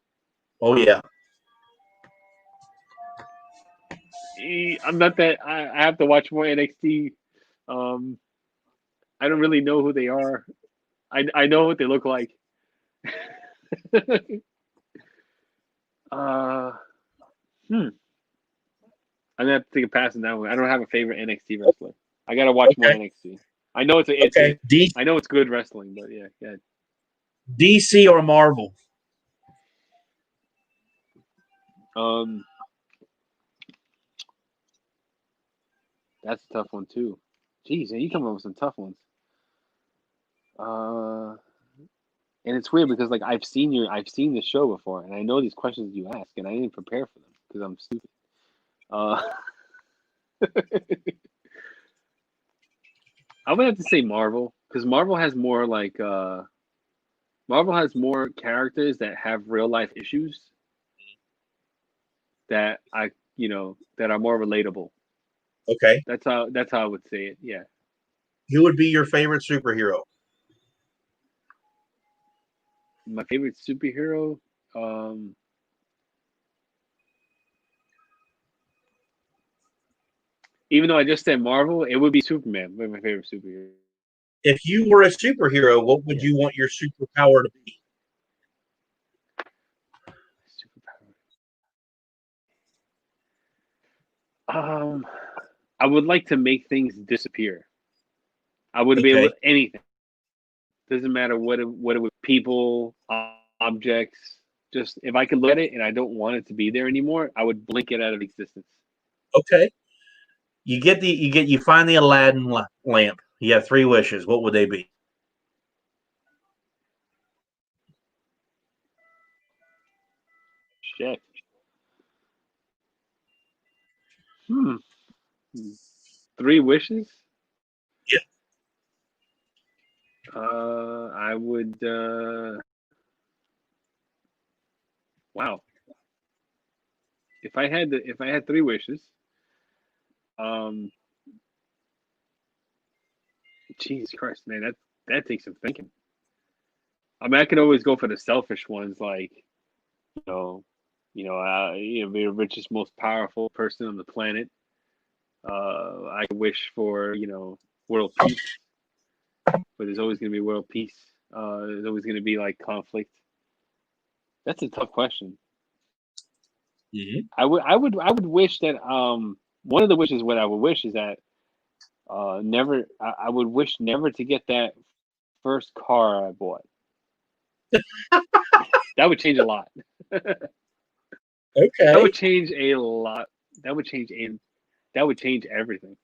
Oh yeah. I'm not that. I have to watch more NXT. I don't really know who they are. I know what they look like. I'm gonna have to take a pass on that one. I don't have a favorite NXT wrestler. I gotta watch more NXT. I know I know it's good wrestling, but yeah. DC or Marvel? That's a tough one too. Jeez, man, you come up with some tough ones. And it's weird because I've seen the show before, and I know these questions you ask, and I didn't prepare for them because I'm stupid. I'm gonna have to say Marvel because Marvel has more characters that have real life issues that that are more relatable. Okay. That's how I would say it. Yeah. Who would be your favorite superhero? My favorite superhero, even though I just said Marvel, it would be Superman. My favorite superhero. If you were a superhero, what would you want your superpower to be? Superpower. I would like to make things disappear. I would be able to anything. Doesn't matter what it would people, objects. Just if I could look at it and I don't want it to be there anymore, I would blink it out of existence. Okay. You find the Aladdin lamp. You have 3 wishes. What would they be? Shit. 3 wishes? Yeah. I would. Wow. If I had 3 wishes, Jesus Christ, man, that takes some thinking. I mean, I could always go for the selfish ones, like, be the richest, most powerful person on the planet. I wish for, world peace, but there's always going to be world peace. There's always going to be conflict. That's a tough question. Mm-hmm. I would wish that one of the wishes what I would wish is that I would wish never to get that first car I bought. That would change a lot. Okay. That would change a lot. That would change everything.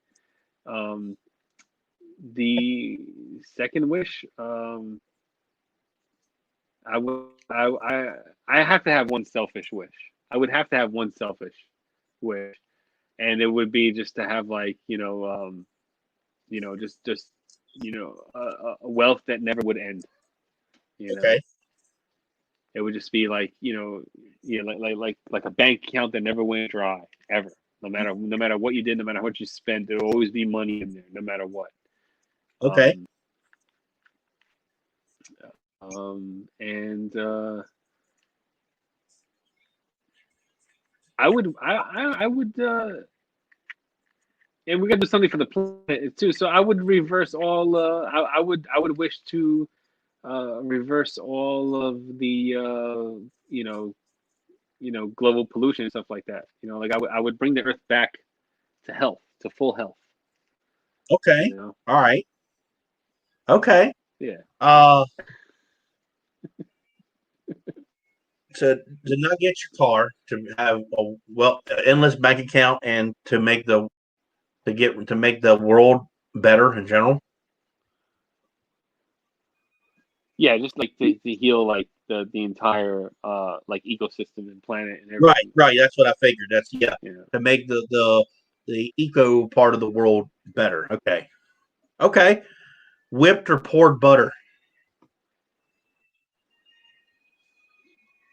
The second wish, I have to have one selfish wish. I would have to have one selfish wish, and it would be just to have a wealth that never would end. Okay. It would just be like a bank account that never went dry ever. No matter what you did, no matter what you spent, there will always be money in there, no matter what. Okay. And I would, and we got to do something for the planet too. So I would reverse all. I would wish to reverse all of the global pollution and stuff like that. I would bring the Earth back to health, to full health. Okay. All right. Okay. Yeah. To not get your car, to have an endless bank account, and to make the world better in general. Yeah, just like to heal like the entire like ecosystem and planet and Right, everything. right. That's what I figured. That's Yeah. to make the eco part of the world better. Okay, okay. Whipped or poured butter?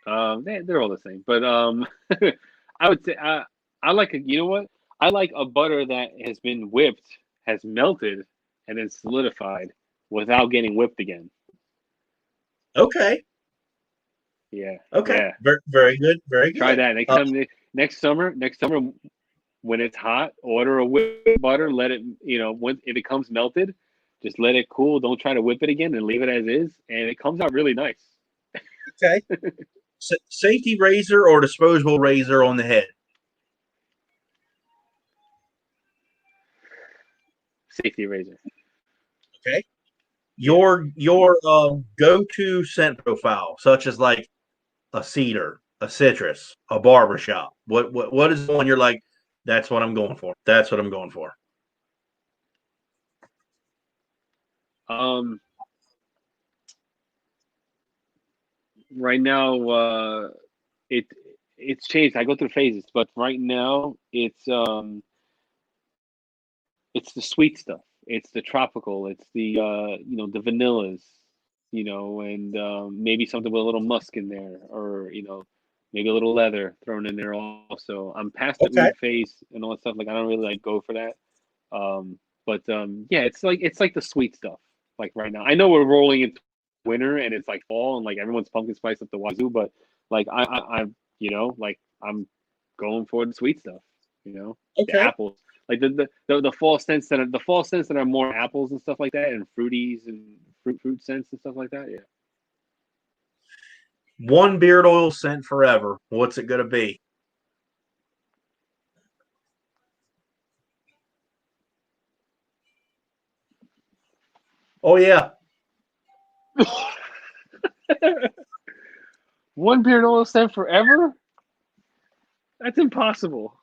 They're all the same, but I would say I like a, you know what? I like a butter that has been whipped, has melted, and then solidified without getting whipped again. Okay, Yeah, okay. yeah. Very, very good. Very Try good. that next summer. Next summer, when it's hot, order a whipped butter. Let it, when if it comes melted, just let it cool. Don't try to whip it again and leave it as is, and it comes out really nice. Okay. Safety razor or disposable razor on the head? Safety razor. Okay. Your go-to scent profile, such as like a cedar, a citrus, a barbershop. What is the one you're like? That's what I'm going for. That's what I'm going for. Um, right now, it it's changed. I go through phases, but right now it's the sweet stuff. It's the tropical. It's the the vanillas, and maybe something with a little musk in there, or maybe a little leather thrown in there also. I'm past the Okay. oud phase and all that stuff. Like I don't really like go for that. But yeah, it's like the sweet stuff. Like right now, I know we're rolling into winter and it's like fall and like everyone's pumpkin spice up the wazoo, but like I'm like I'm going for the sweet stuff. The Okay. apples, like the fall scents that are more apples and stuff like that, and fruities and fruit scents and stuff like that. Yeah. One beard oil scent forever. What's it gonna be? Oh yeah. One beard oil scent forever? That's impossible.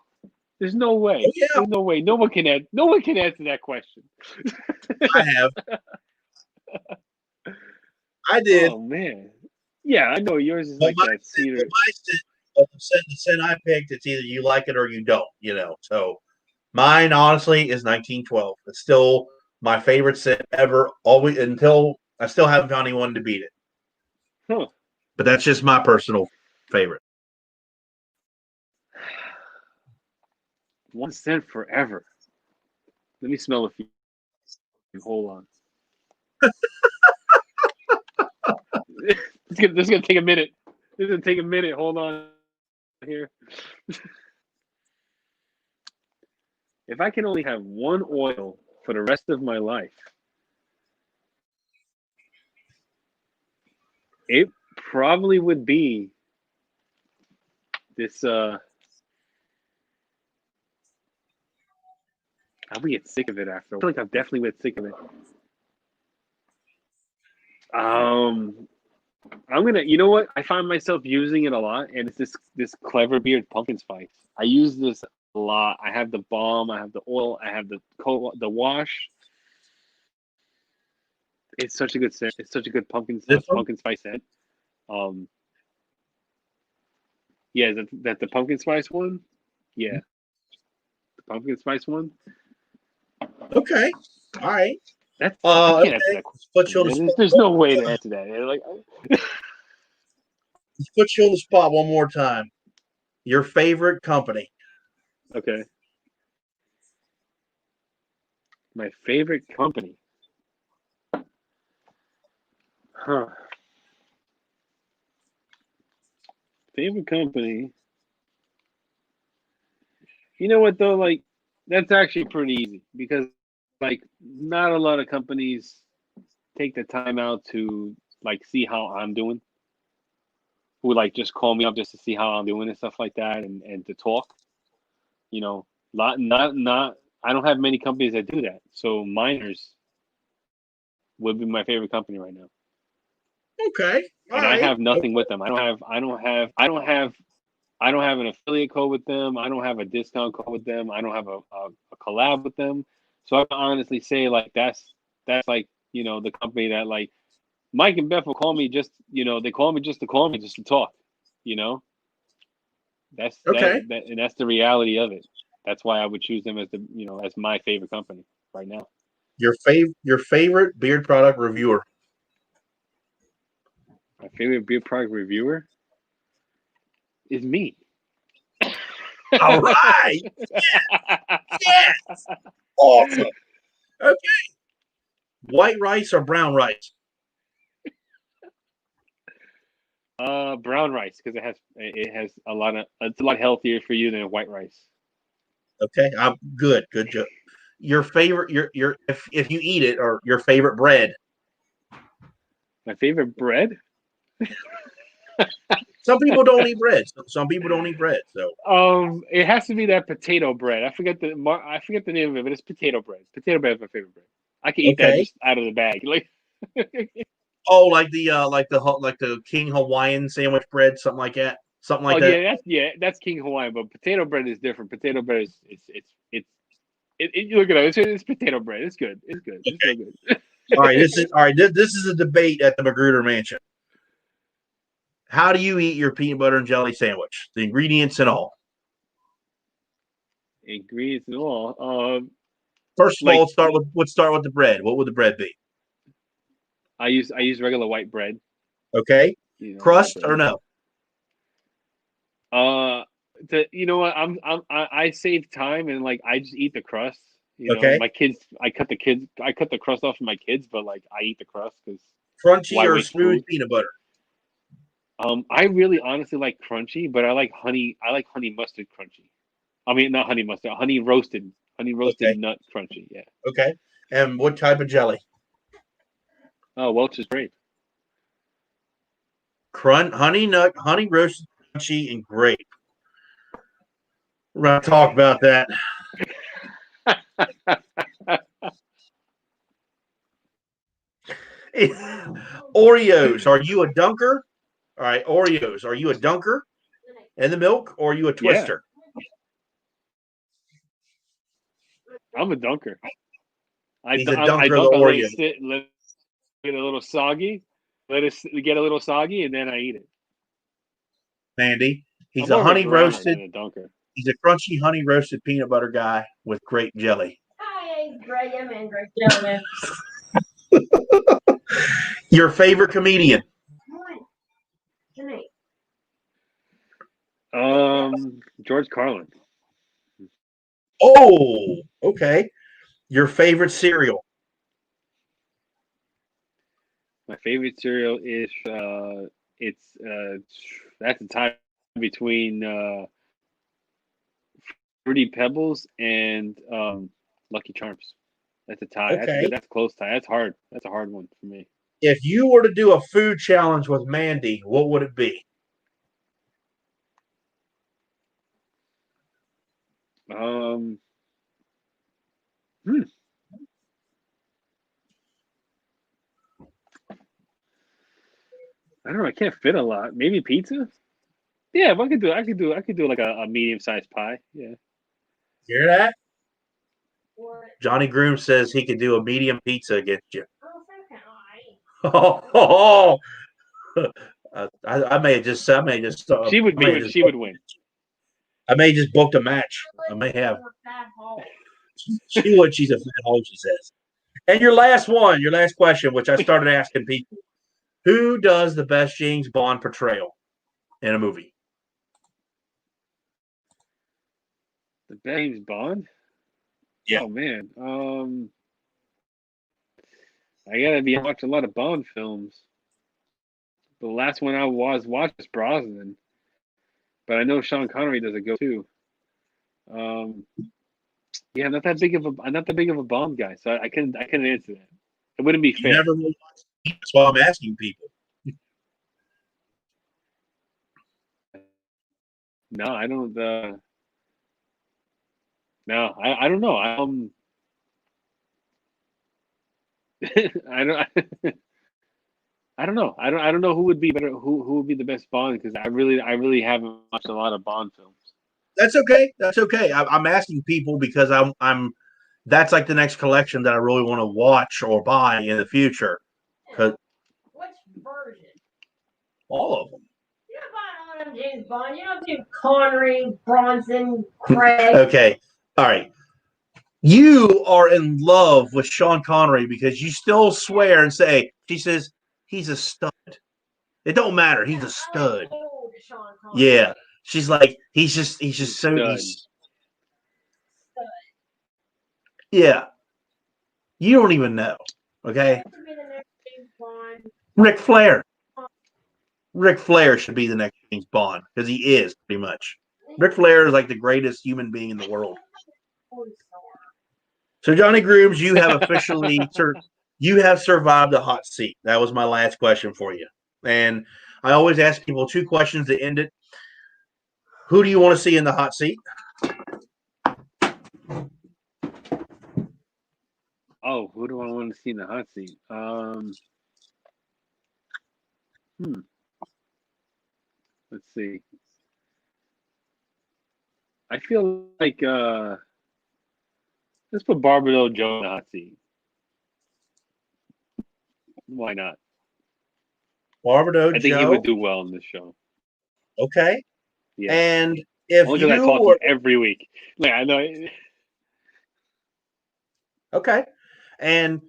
There's no Oh way. yeah. There's no way. No one can add. No one can answer that question. I have. I did. Oh man. Yeah, I know yours is But like that cedar. the scent I picked, it's either you like it or you don't. So mine honestly is 1912. It's still my favorite scent ever. Always until I still haven't found anyone to beat it. Huh. But that's just my personal favorite. One scent forever. Let me smell a few. Hold on. This is gonna take a minute. This is gonna take a minute. Hold on here. If I can only have one oil for the rest of my life, it probably would be this. I would get sick of it after. I feel like I've definitely get sick of it. I'm gonna. You know what? I find myself using it a lot, and it's this clever beard pumpkin spice. I use this a lot. I have the balm. I have the oil. I have the wash. It's such a good scent. It's such a good This one? pumpkin spice scent. Um, yeah, that the pumpkin spice one. Yeah, the pumpkin spice one. Okay. All right. That's I can't answer Okay. that Let's put you on the question. spot. There's no way to answer that. Like, Let's put you on the spot one more time. Your favorite company. okay, my favorite company. Huh. Favorite company. You know what though? Like, that's actually pretty easy because like not a lot of companies take the time out to like see how I'm doing. Who like just call me up just to see how I'm doing and stuff like that, and to talk. Not. I don't have many companies that do that. So Miners would be my favorite company right now. Okay. All And I right. have nothing with them. I don't have an affiliate code with them. I don't have a discount code with them. I don't have a collab with them. So I can honestly say like that's like the company that like Mike and Beth will call me just, they call me just to call me, just to talk, That's Okay. and that's the reality of it. That's why I would choose them as as my favorite company right now. Your favorite beard product reviewer. My favorite beard product reviewer is me. All right. Yes. Awesome. Okay. White rice or brown rice? Brown rice, because it's a lot healthier for you than white rice. Okay. I'm good. Good job. Your favorite your if you eat it, or your favorite bread. My favorite bread? Some people don't eat bread. Some people don't eat bread. So It has to be that potato bread. I forget the name of it, but it's potato bread. Potato bread is my favorite bread. I can eat that Okay. just out of the bag. Like, oh, like the King Hawaiian sandwich bread, something like that. Something like that. that's King Hawaiian, but potato bread is different. Potato bread is you look at it. It's potato bread. It's good. It's good. It's Okay. real good. All right. This is a debate at the Magruder Mansion. How do you eat your peanut butter and jelly sandwich? The ingredients and all. Ingredients and all. First of all, let's start with the bread. What would the bread be? I use regular white bread. Okay. Crust or no? You know what? I save time and like I just eat the crust. Okay. My kids, I cut the crust off for my kids, but like I eat the crust because Crunchy or smooth peanut butter? I really honestly like crunchy, but I like honey mustard crunchy. I mean, not honey mustard, honey roasted Okay. nut crunchy. Yeah. Okay. And what type of jelly? Oh, Welch's grape. Honey roasted crunchy and grape. We're going to talk about that. Oreos. Are you a dunker? All right, Oreos. Are you a dunker in the milk, or are you a twister? Yeah. I'm a dunker. He's a dunker of the Oreo. Let it get a little soggy. Let it get a little soggy, and then I eat it. Mandy. He's I'm a honey roasted. a dunker. He's a crunchy honey roasted peanut butter guy with grape jelly. I ate Graham and grape jelly. Your favorite comedian? George Carlin. Oh, okay. Your favorite cereal? My favorite cereal is that's a tie between Fruity Pebbles and Lucky Charms. That's a tie. Okay. That's a close tie. That's hard. That's a hard one for me. If you were to do a food challenge with Mandy, what would it be? I don't know. I can't fit a lot. Maybe pizza. Yeah, but I could do like a medium-sized pie. Yeah. Hear that? What? Jonnie Grooms says he could do a medium pizza against you. Oh, I may have just. She would win. She would win. I may have just booked a match. I may have. She would. She's a fat hole, she says. And your last question, which I started asking people: who does the best James Bond portrayal in a movie? The James Bond? Yeah. Oh man. I gotta be watching a lot of Bond films. The last one I watched was Brosnan, but I know Sean Connery does a go too. Yeah, I'm not that big of a Bond guy, so I couldn't answer that. It wouldn't be fair. You never will watch. That's why I'm asking people. No, I don't. No, I don't know. I don't. I don't know. I don't know who would be better. Who would be the best Bond? Because I really haven't watched a lot of Bond films. That's okay. That's okay. I'm asking people because I'm. That's like the next collection that I really want to watch or buy in the future. Because Which version. All of them. You're not buying all them James Bond. You don't do Connery, Bronson, Craig. Okay. All right. You are in love with Sean Connery because you still swear and say, she says, he's a stud. It don't matter. He's a stud. I like old Sean Connery. Yeah. She's like, he's just so. Stud. Yeah. You don't even know. Okay. That should be the next James Bond. Ric Flair. Ric Flair should be the next James Bond because he is pretty much. Ric Flair is like the greatest human being in the world. So Johnny Grooms, you have officially you have survived the hot seat. That was my last question for you. And I always ask people 2 questions to end it. Who do you want to see in the hot seat? Oh, who do I want to see in the hot seat? Let's see. I feel like let's put Barbado Joe in the hot seat. Why not? Barbado I think Joe. he would do well in this show. Okay. Yeah. And if Only because I you talk to were him every week. Like I know. okay, and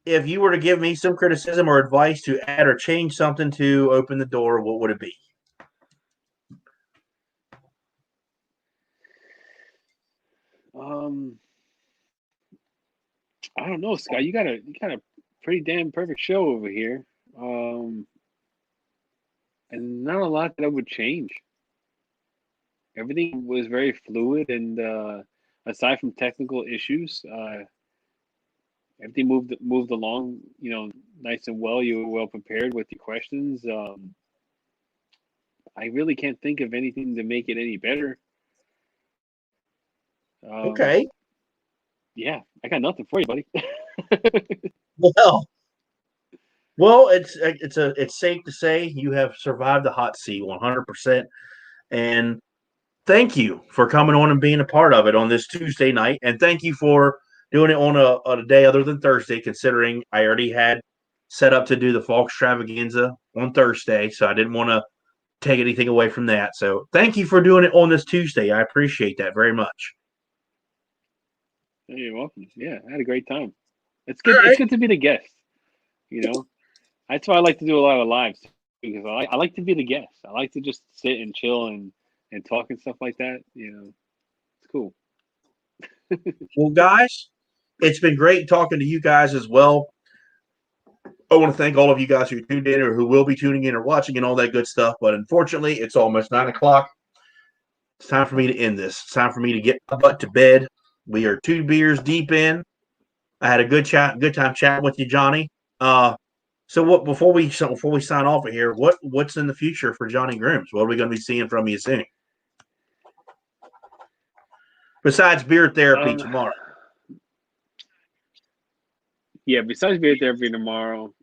if you were to give me some criticism or advice to add or change something to open the door, what would it be? I don't know, Scott. You got a pretty damn perfect show over here. And not a lot that I would change. Everything was very fluid, and aside from technical issues, everything moved along. Nice and well. You were well prepared with your questions. I really can't think of anything to make it any better. Okay. Yeah, I got nothing for you, buddy. Well, it's safe to say you have survived the hot seat 100%. And thank you for coming on and being a part of it on this Tuesday night. And thank you for doing it on a day other than Thursday, considering I already had set up to do the fall extravaganza on Thursday. So I didn't want to take anything away from that. So thank you for doing it on this Tuesday. I appreciate that very much. Hey, you're welcome. Yeah, I had a great time. It's good. It's good to be the guest. That's why I like to do a lot of lives, because I like to be the guest. I like to just sit and chill and talk and stuff like that. It's cool. Well, guys, it's been great talking to you guys as well. I want to thank all of you guys who tuned in or who will be tuning in or watching and all that good stuff. But unfortunately, it's almost 9 o'clock. It's time for me to end this. It's time for me to get my butt to bed. We are 2 beers deep in. I had a good time chatting with you, Johnny. So what before we sign off of here, what's in the future for Johnny Grooms? What are we going to be seeing from you soon? Besides beard therapy tomorrow. Yeah, besides beard therapy tomorrow,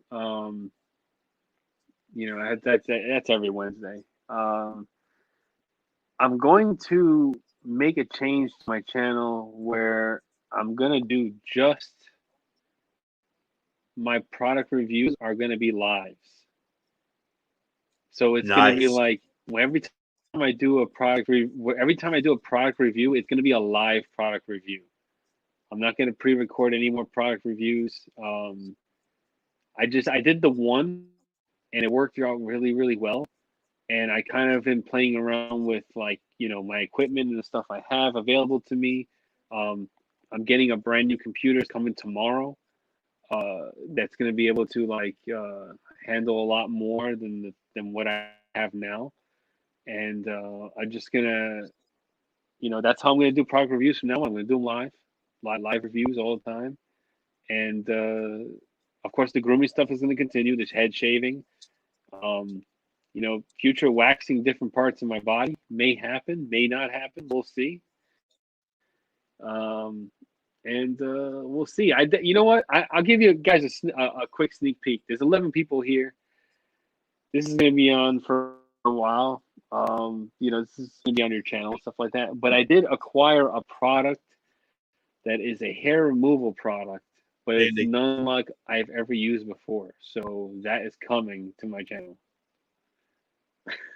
that's every Wednesday. I'm going to make a change to my channel where I'm gonna do just my product reviews are gonna be lives. So it's gonna be like every time I do a product review, it's gonna be a live product review. I'm not gonna pre-record any more product reviews. I did the one, and it worked out really, really well. And I kind of been playing around with my equipment and the stuff I have available to me. I'm getting a brand new computer coming tomorrow. That's going to be able to handle a lot more than what I have now. And I'm just gonna, that's how I'm gonna do product reviews from now on. I'm gonna do them live reviews all the time. And of course, the grooming stuff is going to continue. This head shaving. Future waxing different parts of my body may happen, may not happen. We'll see. And we'll see. You know what? I'll give you guys a quick sneak peek. There's 11 people here. This is going to be on for a while. This is going to be on your channel and stuff like that. But I did acquire a product that is a hair removal product but it's Andy. none like I've ever used before. So that is coming to my channel.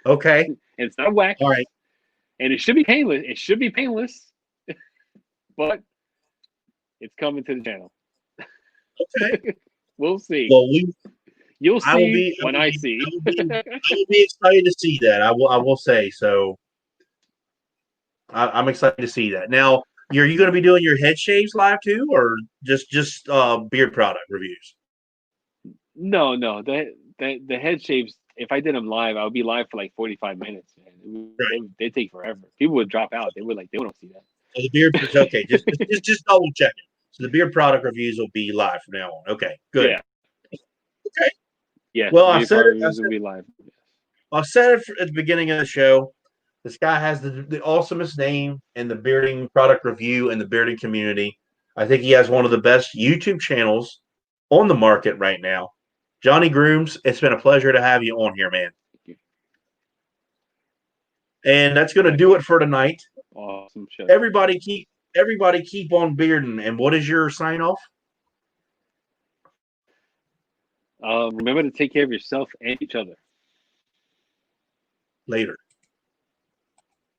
Okay. And it's not wax, All right. and it should be painless. It should be painless, but it's coming to the channel. Okay. We'll see. Well, You'll I will see be. when I see. I will be excited to see that. I will say so. I'm excited to see that. Now, are you going to be doing your head shaves live too, or just beard product reviews? No, the head shaves. If I did them live, I would be live for like 45 minutes, man. They take forever. People would drop out. They would like, they don't see that. So the beard is okay. Just double checking. So the beard product reviews will be live from now on. Okay, good. Yeah. Okay. Yeah. Well, Beard product reviews will be live. I said it at the beginning of the show. This guy has the awesomest name in the bearding product review and the bearding community. I think he has one of the best YouTube channels on the market right now. Jonnie Grooms, it's been a pleasure to have you on here, man. And that's going to do it for tonight. Awesome show. Everybody keep on bearding. And what is your sign off? Remember to take care of yourself and each other. Later.